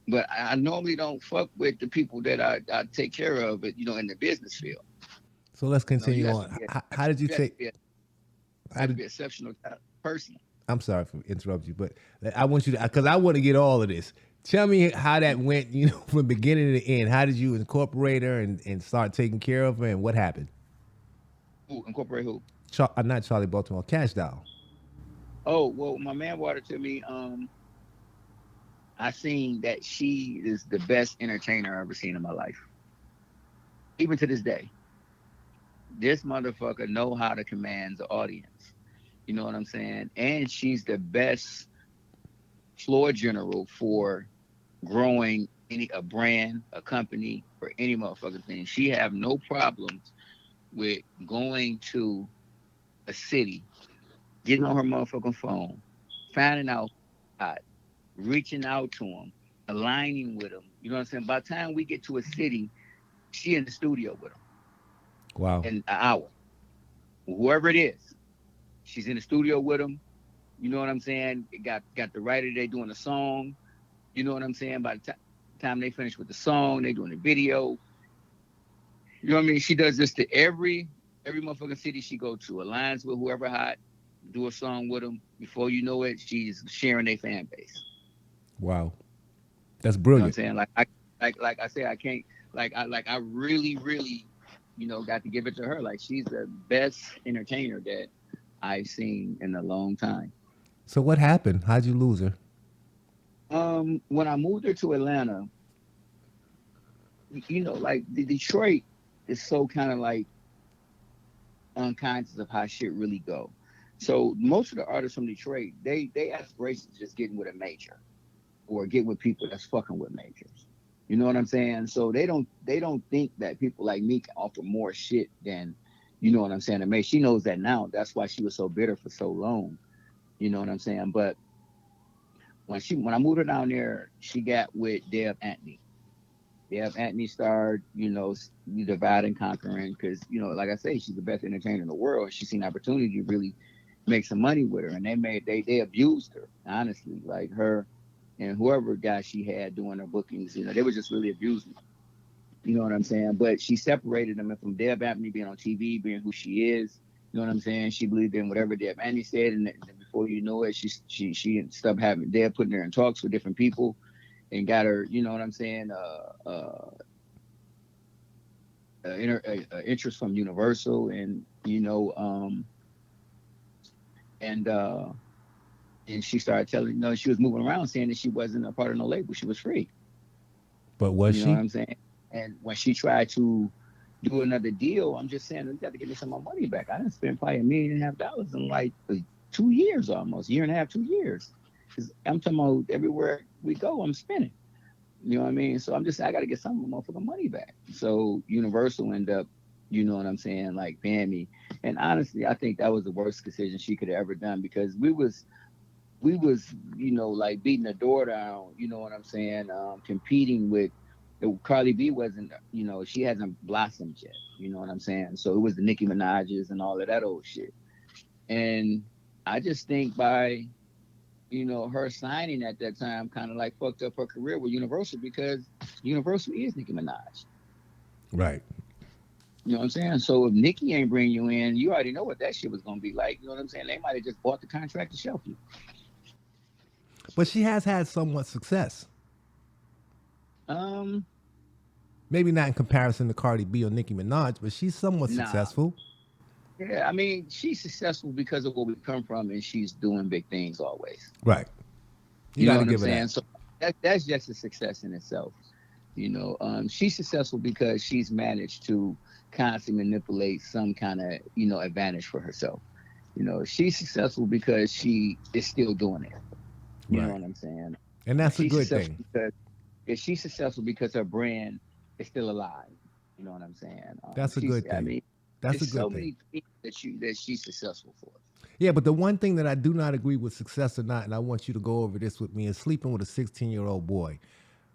But I normally don't fuck with the people that I take care of, in the business field. So let's continue on. How did you take? You have to be an exceptional person. I'm sorry for interrupting you, but I want you to, because I want to get all of this. Tell me how that went, from beginning to end. How did you incorporate her and start taking care of her, and what happened? Who? Incorporate who? Not Charlie Baltimore, Kash Doll. Oh, well, my man brought it to me. I seen that she is the best entertainer I've ever seen in my life. Even to this day. This motherfucker know how to command the audience. You know what I'm saying? And she's the best floor general for growing a brand, a company, or any motherfucking thing. She have no problems with going to a city, getting on her motherfucking phone, finding out, reaching out to them, aligning with them. You know what I'm saying? By the time we get to a city, she in the studio with them. Wow. In an hour. Whoever it is. She's in the studio with them. You know what I'm saying? Got the writer there doing a song. You know what I'm saying? By the time they finish with the song, they doing the video. You know what I mean? She does this to every motherfucking city she go to. Aligns with whoever hot, do a song with them. Before you know it, she's sharing their fan base. Wow, that's You know what I'm brilliant. saying? Like I said, I can't I really, really, got to give it to her. Like she's the best entertainer that I've seen in a long time. So what happened? How'd you lose her? When I moved her to Atlanta, like the Detroit is so kind of like unconscious of how shit really go. So most of the artists from Detroit, they aspirations just getting with a major or get with people that's fucking with majors. You know what I'm saying? So they don't think that people like me can offer more shit than, you know what I'm saying, to make. She knows that now. That's why she was so bitter for so long. You know what I'm saying? But when I moved her down there, she got with Deb Antony. Deb Antony starred, divide and conquering because, like I say, she's the best entertainer in the world. She seen opportunity to really make some money with her, and they abused her, honestly. Like her and whoever guy she had doing her bookings, they were just really abusing her. You know what I'm saying? But she separated them from Deb Antony being on TV, being who she is. You know what I'm saying? She believed in whatever Deb Antony said, and before you know it, she stopped having Deb putting her in talks with different people, and got her. You know what I'm saying? Interest from Universal, and and she started telling, she was moving around saying that she wasn't a part of no label, she was free. But was You know she? what I'm saying? And when she tried to do another deal, I'm just saying, you got to give me some of my money back. I didn't spend probably $1.5 million in like 2 years, almost year and a half, 2 years. Because I'm talking about everywhere we go, I'm spending. You know what I mean? So I'm just saying, I got to get some of my motherfucking money back. So Universal ended up, you know what I'm saying, like paying me. And honestly, I think that was the worst decision she could have ever done, because we was, like beating the door down, you know what I'm saying, competing with, Carly B wasn't, she hasn't blossomed yet, you know what I'm saying? So it was the Nicki Minaj's and all of that old shit. And I just think by, her signing at that time kind of like fucked up her career with Universal, because Universal is Nicki Minaj. Right. You know what I'm saying? So if Nicki ain't bring you in, you already know what that shit was going to be like. You know what I'm saying? They might have just bought the contract to shelf you. But she has had somewhat success. Um, Maybe not in comparison to Cardi B or Nicki Minaj, but she's somewhat nah. successful. Yeah, I mean, she's successful because of where we come from, and she's doing big things always. Right. You got know to what I'm give her saying? that. So that's just a success in itself. She's successful because she's managed to constantly manipulate some kind of, advantage for herself. She's successful because she is still doing it. You know Right. what I'm saying? And that's a She's good successful thing. because she's successful because her brand is still alive. You know what I'm saying? That's a good I thing. mean, That's a there's so good thing. many things that she's successful for. Yeah, but the one thing that I do not agree with, success or not, and I want you to go over this with me, is sleeping with a 16-year-old boy.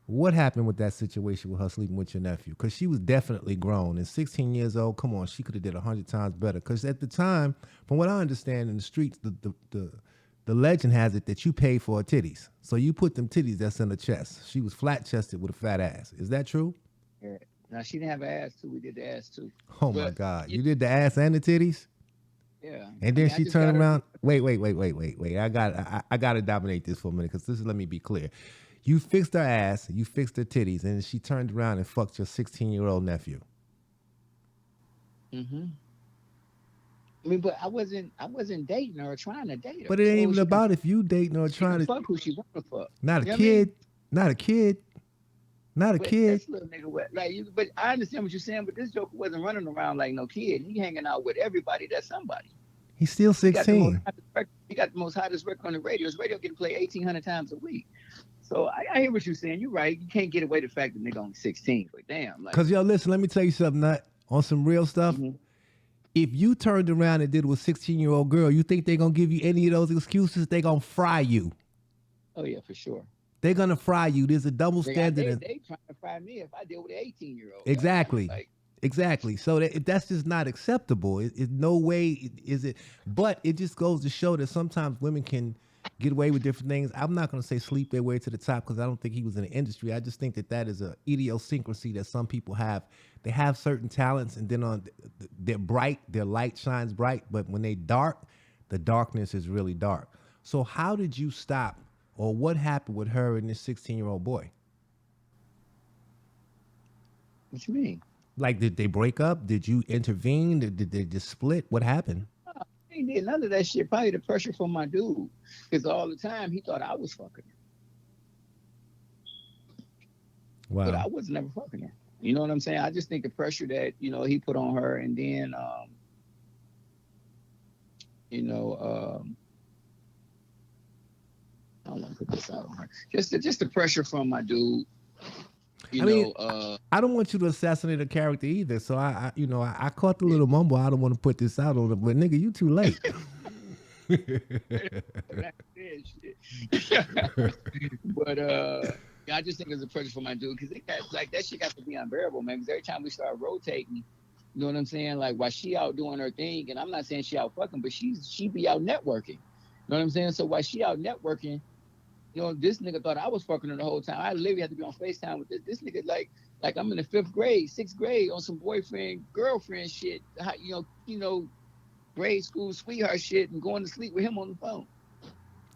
What happened with that situation with her sleeping with your nephew? Because she was definitely grown. And 16 years old, come on, she could have did 100 times better. Because at the time, from what I understand in the streets, the legend has it that you paid for her titties. So you put them titties that's in her chest. She was flat-chested with a fat ass. Is that true? Yeah. Now she didn't have an ass too. We did the ass too. Oh, my But God. You did the ass and the titties? yeah. And I then mean, I she just got turned her. around. Wait. I got to dominate this for a minute, because let me be clear. You fixed her ass, you fixed her titties, and she turned around and fucked your 16-year-old nephew. Mm-hmm. I mean, but I wasn't dating her or trying to date her. But it ain't So even about if you dating or she can trying to. fuck who she want to fuck. Not a You know what I mean? kid. Not a kid. Not a But kid. this little nigga, but I understand what you're saying. But this joker wasn't running around like no kid. He hanging out with everybody that's somebody. He's still He got the most 16. hottest record. He got the most hottest record on the radio. His radio getting played 1,800 times a week. So I hear what you're saying. You're right. You can't get away the fact that nigga only 16. But damn, like. Because, yo, listen, let me tell you something, Nut. On some real stuff. Mhm. If you turned around and did it with a 16-year-old girl, you think they're going to give you any of those excuses? They're going to fry you. Oh yeah, for sure. They're going to fry you. There's a double standard. They trying to fry me if I deal with an 18-year-old. Exactly. Like, Exactly. So that's just not acceptable. It's no way is it. But it just goes to show that sometimes women can get away with different things. I'm not going to say sleep their way to the top because I don't think he was in the industry. I just think that is a idiosyncrasy that some people have. They have certain talents, and then they're bright, their light shines bright, but when they dark, the darkness is really dark. So how did you stop, or what happened with her and this 16-year-old boy? What you mean? Like, did they break up? Did you intervene? Did they just split? What happened? I ain't did none of that shit. Probably the pressure from my dude. Because all the time he thought I was fucking her. Wow. But I was never fucking her. You know what I'm saying? I just think the pressure that, he put on her, and then, I don't want to put this out on her. Just the pressure from my dude. I don't want you to assassinate a character either. So I caught the little mumble. I don't want to put this out on him, but nigga, you too late. But I just think it's a pressure for my dude because that shit got to be unbearable, man. Because every time we start rotating, you know what I'm saying? Like while she out doing her thing, and I'm not saying she out fucking, but she be out networking. You know what I'm saying? So while she out networking, this nigga thought I was fucking her the whole time. I literally had to be on FaceTime with this nigga like I'm in the 5th grade, 6th grade on some boyfriend, girlfriend shit. Grade school sweetheart shit, and going to sleep with him on the phone.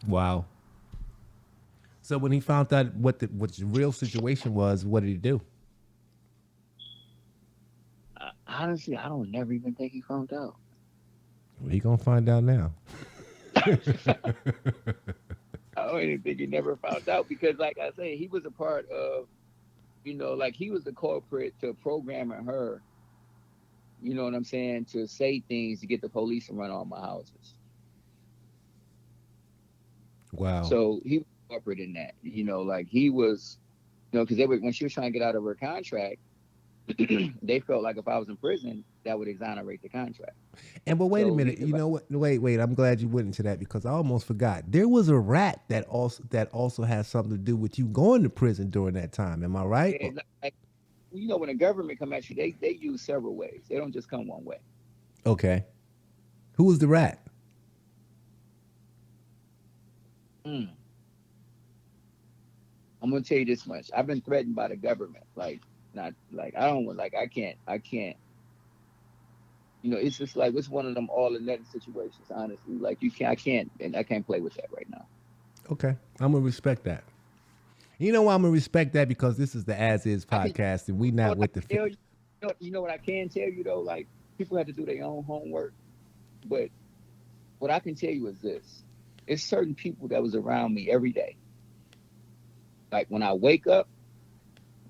Wow. So when he found out what the real situation was, what did he do? Honestly, I don't never even think he found out. Well, he gonna find out now. I don't even think he never found out because, like I say, he was a part of, he was the culprit to programming her, you know what I'm saying, to say things to get the police to run all my houses. Wow. So he was a culprit in that, he was, because when she was trying to get out of her contract, they felt like if I was in prison, that would exonerate the contract. But wait a minute, you know what? Wait. I'm glad you went into that because I almost forgot. There was a rat that also has something to do with you going to prison during that time. Am I right? Yeah, when the government come at you, they use several ways. They don't just come one way. Okay. Who was the rat? I'm gonna tell you this much. I've been threatened by the government. I can't. It's just like it's one of them all or nothing situations. Honestly, I can't play with that right now. Okay, I'm gonna respect that. You know why I'm gonna respect that? Because this is the AsIs Podcast, and we not with the. You know what I can tell you though? Like people have to do their own homework, but what I can tell you is this: it's certain people that was around me every day. Like when I wake up,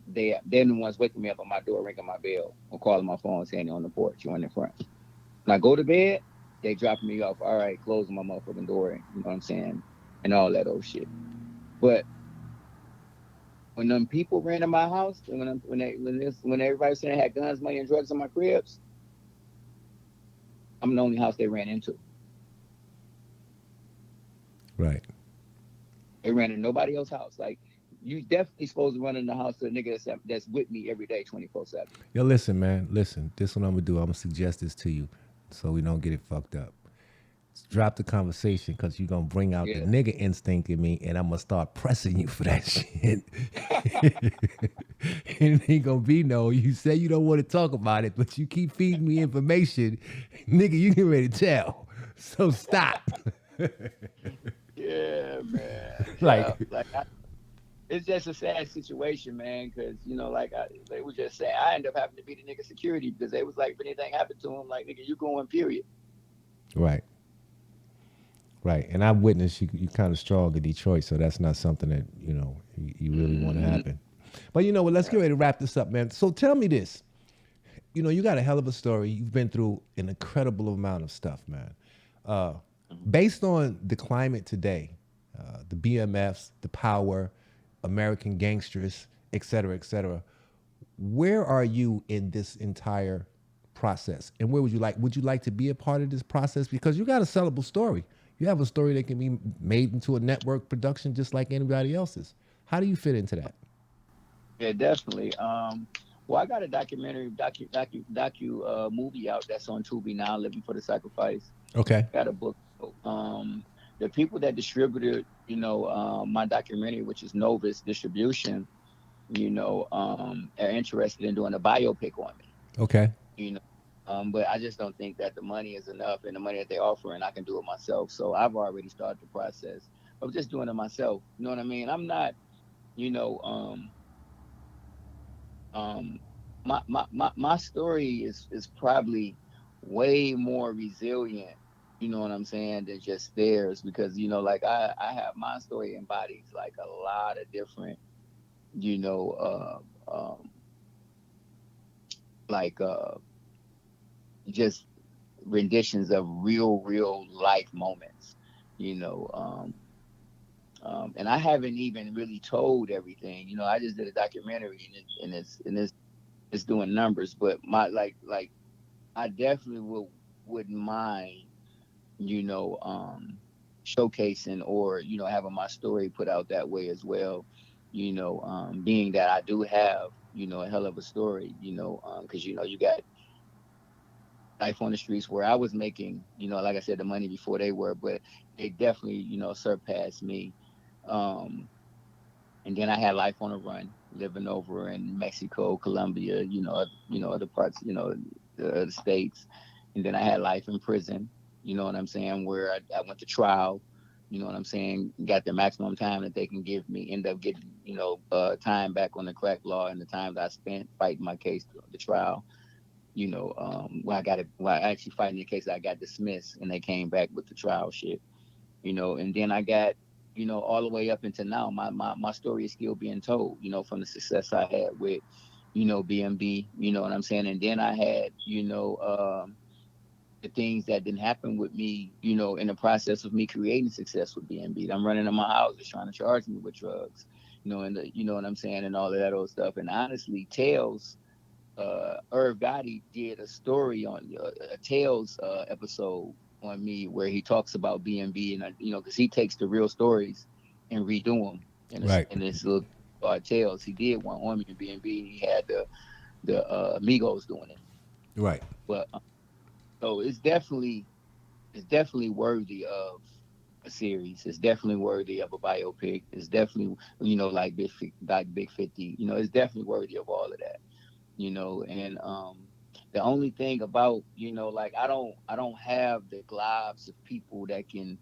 they're the ones waking me up on my door, ringing my bell, or calling my phone saying they're on the porch or in the front. When I go to bed, they dropping me off. All right, closing my motherfucking door, you know what I'm saying, and all that old shit. But when them people ran in my house, and when everybody saying I had guns, money, and drugs in my cribs, I'm the only house they ran into. Right. They ran in nobody else's house. Like. You definitely supposed to run in the house to a nigga that's with me every day, 24/7. Yo, listen, man. Listen, this is what I'm going to do. I'm going to suggest this to you so we don't get it fucked up. Drop the conversation because you're going to bring out the nigga instinct in me, and I'm going to start pressing you for that shit. And it ain't going to be no, you say you don't want to talk about it, but you keep feeding me information. Nigga, you get ready to tell. So stop. Yeah, man. It's just a sad situation, man, because, they would just say, I end up having to be the nigga security because they was like, if anything happened to him, like, nigga, you going, period. Right. And I witnessed you kind of strong in Detroit, so that's not something that, you really want to happen. But you know what, let's get ready to wrap this up, man. So tell me this. You got a hell of a story. You've been through an incredible amount of stuff, man. Based on the climate today, the BMFs, the power, American gangsters, et cetera, where are you in this entire process? And where would you like to be a part of this process? Because you got a sellable story. You have a story that can be made into a network production just like anybody else's. How do you fit into that? Yeah, definitely. Well, I got a documentary, movie out that's on Tubi now, Living for the Sacrifice. Okay. Got a book. the people that distributed, my documentary, which is Novus Distribution, are interested in doing a biopic on me. Okay. But I just don't think that the money is enough, and the money that they offer, and I can do it myself. So I've already started the process of just doing it myself. You know what I mean? I'm not, you know, my story is probably way more resilient, you know what I'm saying, than just theirs, because like I have, my story embodies like a lot of different, you know, like just renditions of real life moments, you know. And I haven't even really told everything. I just did a documentary, and it's doing numbers. But my like I definitely wouldn't mind, showcasing, or having my story put out that way as well. Being that I do have a hell of a story. Because you got life on the streets where I was making, like I said, the money before they were, but they definitely surpassed me. And then I had life on the run, living over in Mexico, Colombia, other parts, the states. And then I had life in prison, you know what I'm saying, where I went to trial, you know what I'm saying, got the maximum time that they can give me, end up getting, time back on the crack law, and the time that I spent fighting my case, the trial, when I actually fighting the case, I got dismissed, and they came back with the trial shit, and then I got, all the way up until now, my story is still being told, from the success I had with, BMB, you know what I'm saying? And then I had, the things that didn't happen with me, in the process of me creating success with BMB. I'm running in my houses trying to charge me with drugs, and you know what I'm saying, and all of that old stuff. And honestly, Tales, Irv Gotti did a story on a Tales episode on me, where he talks about BMB, and because he takes the real stories and redo them in this little Tales. He did one on me in BMB. He had the Migos doing it, Right. but so it's definitely worthy of a series. It's definitely worthy of a biopic. It's definitely like Big 50. It's definitely worthy of all of that. And the only thing about like I don't have the globs of people that can,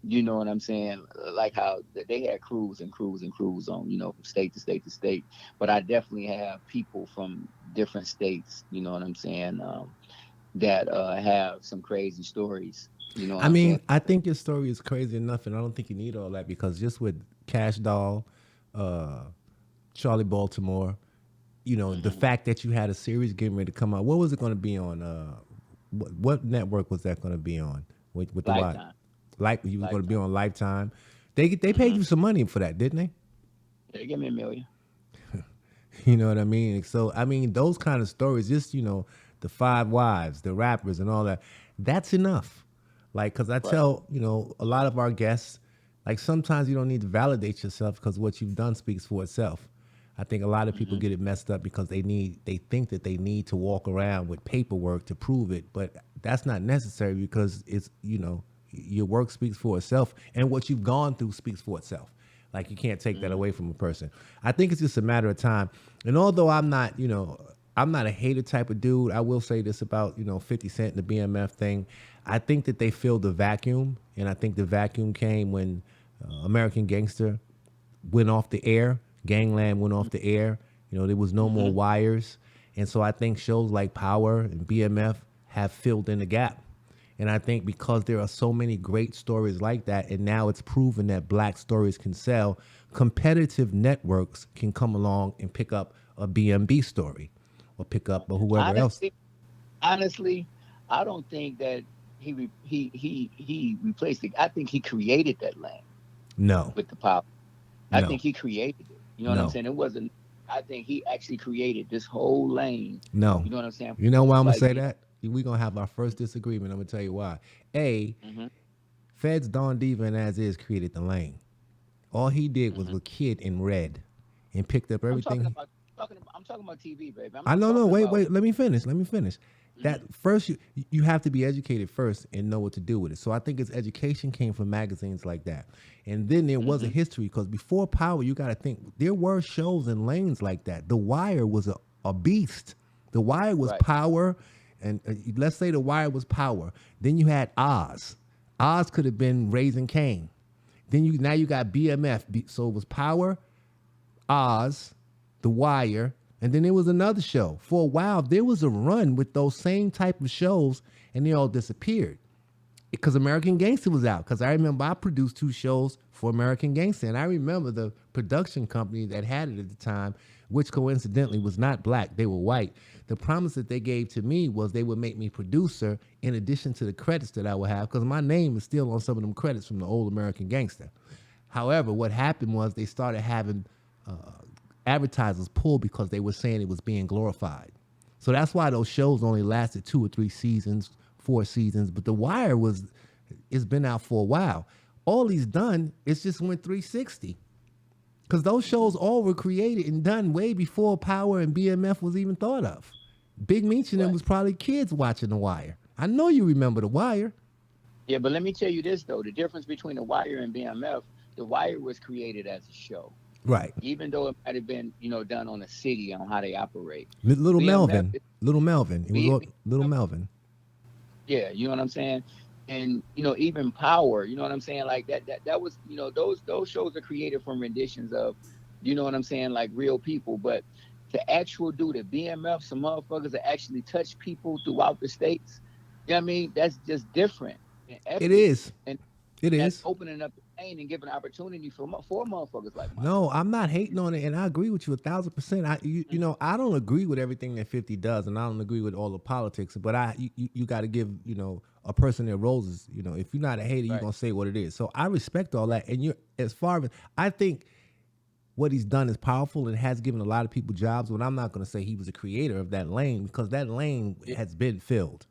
you know what I'm saying, like how they had crews and crews and crews on, from state to state to state. But I definitely have people from different states, you know what I'm saying, that have some crazy stories. I mean, I think your story is crazy enough, and I don't think you need all that, because just with Kash Doll, Charlie Baltimore, the fact that you had a series getting ready to come out. What was it going to be on? What network was that going to be on? With the Lifetime. Like you were going to be on Lifetime. They paid you some money for that, didn't they? They gave me $1 million. You know what I mean? So I mean, those kind of stories, just the Five Wives, the rappers, and all that. That's enough. Like, because I tell a lot of our guests, like sometimes you don't need to validate yourself, because what you've done speaks for itself. I think a lot of people get it messed up because they think that they need to walk around with paperwork to prove it, but that's not necessary, because it's your work speaks for itself, and what you've gone through speaks for itself. Like, you can't take that away from a person. I think it's just a matter of time. And although I'm not a hater type of dude, I will say this about 50 Cent and the BMF thing. I think that they filled the vacuum, and I think the vacuum came when American Gangster went off the air. Gangland went off the air. There was no more wires. And so I think shows like Power and BMF have filled in the gap. And I think because there are so many great stories like that, and now it's proven that black stories can sell, competitive networks can come along and pick up a BMB story, or pick up or whoever else. Honestly, I don't think that he replaced it. I think he created that lane. No. With the Power. I No. think he created it. You know what I'm saying? It wasn't. I think he actually created this whole lane. No. You know what I'm saying? You know why I'm going to say that? We're going to have our first disagreement. I'm going to tell you why. Feds, Don Diva, and AsIs created the lane. All he did was a kid in red and picked up everything. I'm talking about TV, baby. Wait. Let me finish. that first you have to be educated first and know what to do with it. So I think its education came from magazines like that. And then there was a history, because before Power, you got to think there were shows and lanes like that. The Wire was a beast. The Wire was Power, and let's say The Wire was Power. Then you had Oz. Oz could have been Raising Cain. Then now you got BMF. So it was Power, Oz, The Wire, and then there was another show. For a while, there was a run with those same type of shows, and they all disappeared because American Gangster was out. Because I remember I produced 2 shows for American Gangster, and I remember the production company that had it at the time, which coincidentally was not black, they were white. The promise that they gave to me was they would make me producer in addition to the credits that I would have, because my name is still on some of them credits from the old American Gangster. However, what happened was they started having advertisers pull because they were saying it was being glorified. So that's why those shows only lasted 2 or 3 seasons, 4 seasons. But The Wire it's been out for a while. All he's done is just went 360. Because those shows all were created and done way before Power and BMF was even thought of. Big Meech and them was probably kids watching The Wire. I know you remember The Wire. Yeah, but let me tell you this, though. The difference between The Wire and BMF, The Wire was created as a show. Right. Even though it might have been, done on a city on how they operate. Little Melvin. It was Little Melvin. Yeah, you know what I'm saying? And, even Power, you know what I'm saying? Like that was, those shows are created from renditions of, you know what I'm saying? Like real people. But to actual do the BMF, some motherfuckers that actually touch people throughout the states, you know what I mean? That's just different. It is. And it is opening up the lane and giving opportunity for motherfuckers like mine. No, I'm not hating on it, and I agree with you 1,000%. I don't agree with everything that 50 does, and I don't agree with all the politics. But you got to give a person their roses. If you're not a hater, you're gonna say what it is. So I respect all that. And as far as I think what he's done is powerful and has given a lot of people jobs. But I'm not gonna say he was a creator of that lane, because that lane has been filled.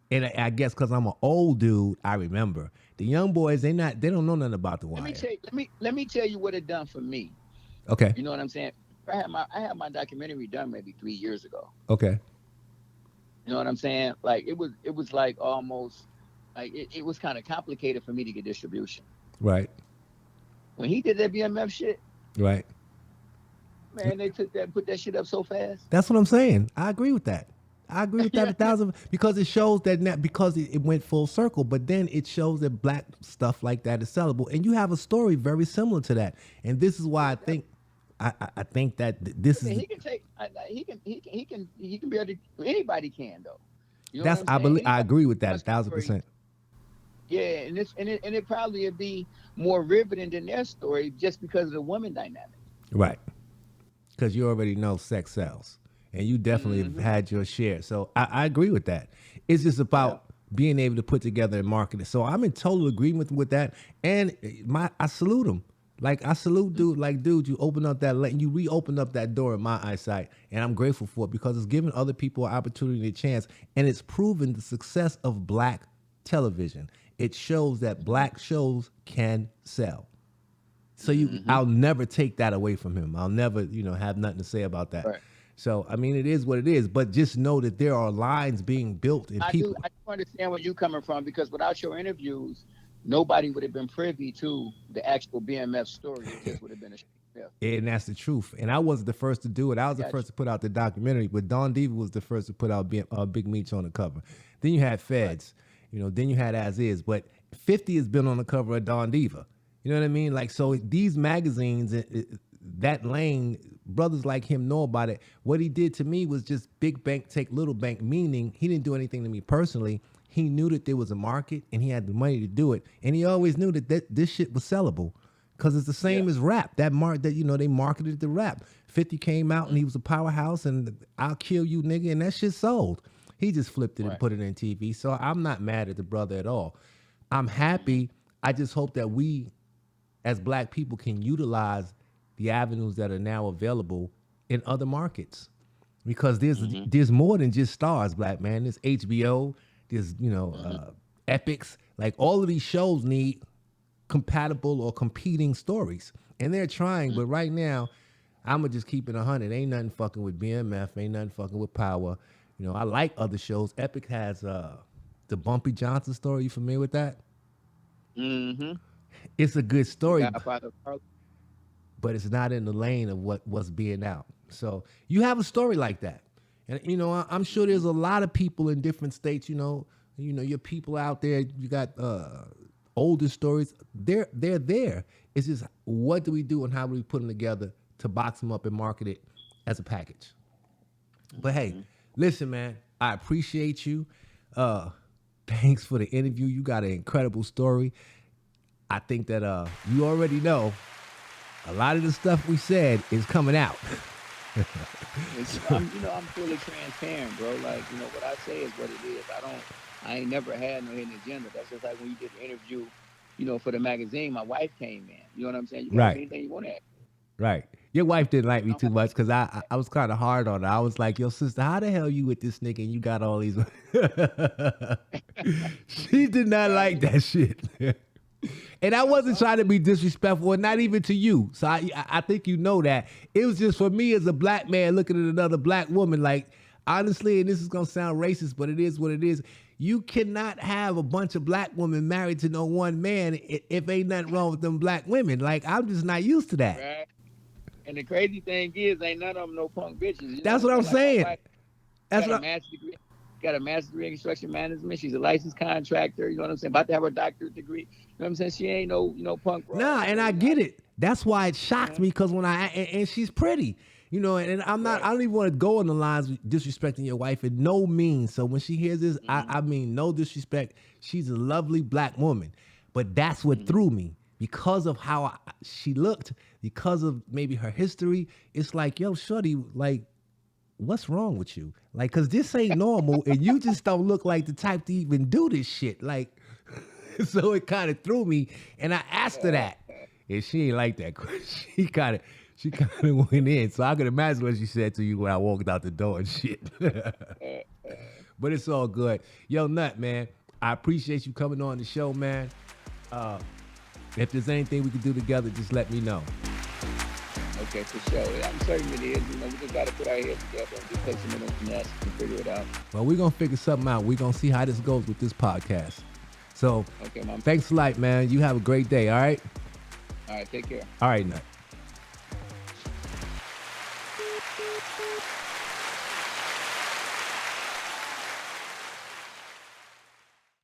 And I guess because I'm an old dude, I remember the young boys. They don't know nothing about The Wire. Let me tell you what it done for me. Okay. You know what I'm saying? I had my documentary done maybe 3 years ago. Okay. You know what I'm saying? Like it was like almost like it was kind of complicated for me to get distribution. Right. When he did that BMF shit. Right. Man, they put that shit up so fast. That's what I'm saying. I agree with that. I agree with that 1,000, because it shows that because it went full circle, but then it shows that black stuff like that is sellable, and you have a story very similar to that, and this is why I think that this is. He can be able to. Anybody can though. You know that's I believe. I agree with that 1,000%. Yeah, and it probably would be more riveting than their story just because of the woman dynamic. Right. Because you already know sex sells. And you definitely have had your share. So I agree with that. It's just about being able to put together and market it. So I'm in total agreement with that. And I salute him. Like, I salute dude. Like, dude, you open up that lane. You reopen up that door in my eyesight. And I'm grateful for it, because it's giving other people an opportunity and a chance. And it's proven the success of black television. It shows that black shows can sell. So I'll never take that away from him. I'll never, have nothing to say about that. Right. So, I mean, it is what it is, but just know that there are lines being built in people. I do understand where you're coming from, because without your interviews, nobody would have been privy to the actual BMF story. It just would have been and that's the truth. And I wasn't the first to do it. I was the first to put out the documentary, but Don Diva was the first to put out Big Meech on the cover. Then you had Feds, then you had AsIs, but 50 has been on the cover of Don Diva. You know what I mean? Like, so these magazines, that lane, brothers like him know about it. What he did to me was just big bank take little bank, meaning he didn't do anything to me personally. He knew that there was a market and he had the money to do it. And he always knew that this shit was sellable, because it's the same as rap. They marketed the rap. 50 came out and he was a powerhouse and I'll kill you, nigga, and that shit sold. He just flipped it and put it in TV. So I'm not mad at the brother at all. I'm happy. I just hope that we as black people can utilize the avenues that are now available in other markets, because there's more than just Stars, black man. There's HBO, there's Epics. Like, all of these shows need compatible or competing stories, and they're trying. But right now, I'ma just keep it 100. Ain't nothing fucking with BMF. Ain't nothing fucking with Power. You know, I like other shows. Epic has the Bumpy Johnson story. You familiar with that? Mm-hmm. It's a good story, Godfather Carl. but it's not in the lane of what's being out. So you have a story like that, and you know I'm sure there's a lot of people in different states. You know your people out there. You got older stories. They're there. It's just what do we do and how do we put them together to box them up and market it as a package. But hey, listen, man, I appreciate you. Thanks for the interview. You got an incredible story. I think that you already know a lot of the stuff we said is coming out. I'm fully transparent, bro. Like, what I say is what it is. I ain't never had no hidden agenda. That's just like when you did the interview, for the magazine, my wife came in. You know what I'm saying? You can ask anything you want to ask. Right. Your wife didn't like me too much because I was kind of hard on her. I was like, yo, sister, how the hell you with this nigga and you got all these... She did not like that shit. And I wasn't trying to be disrespectful, and not even to you. So I think you know that. It was just for me as a black man looking at another black woman. Like, honestly, and this is going to sound racist, but it is what it is. You cannot have a bunch of black women married to no one man if ain't nothing wrong with them black women. Like, I'm just not used to that. Right. And the crazy thing is, ain't none of them no punk bitches. That's what I'm saying. That's what got a master's degree in construction management. She's a licensed contractor. You know what I'm saying? About to have her doctorate degree. You know what I'm saying? She ain't no punk. Bro. Nah, and I get it. That's why it shocked me because and she's pretty. And I'm not. I don't even want to go on the lines of disrespecting your wife in no means. So when she hears this, I mean no disrespect. She's a lovely black woman, but that's what threw me because of how she looked, because of maybe her history. It's like, yo, shorty, like, what's wrong with you? Like, cause this ain't normal, and you just don't look like the type to even do this shit. Like, so it kind of threw me, and I asked her that, and she ain't like that. She kind of went in. So I could imagine what she said to you when I walked out the door and shit. But it's all good. Yo, Nut, man, I appreciate you coming on the show, man. If there's anything we can do together, just let me know. Okay, for sure. I'm certain it is. We just got to put our heads together and just take some minutes and figure it out. Well, we're going to figure something out. We're going to see how this goes with this podcast. So, okay, Mom. Thanks a lot, man. You have a great day, all right? All right, take care. All right, Nut.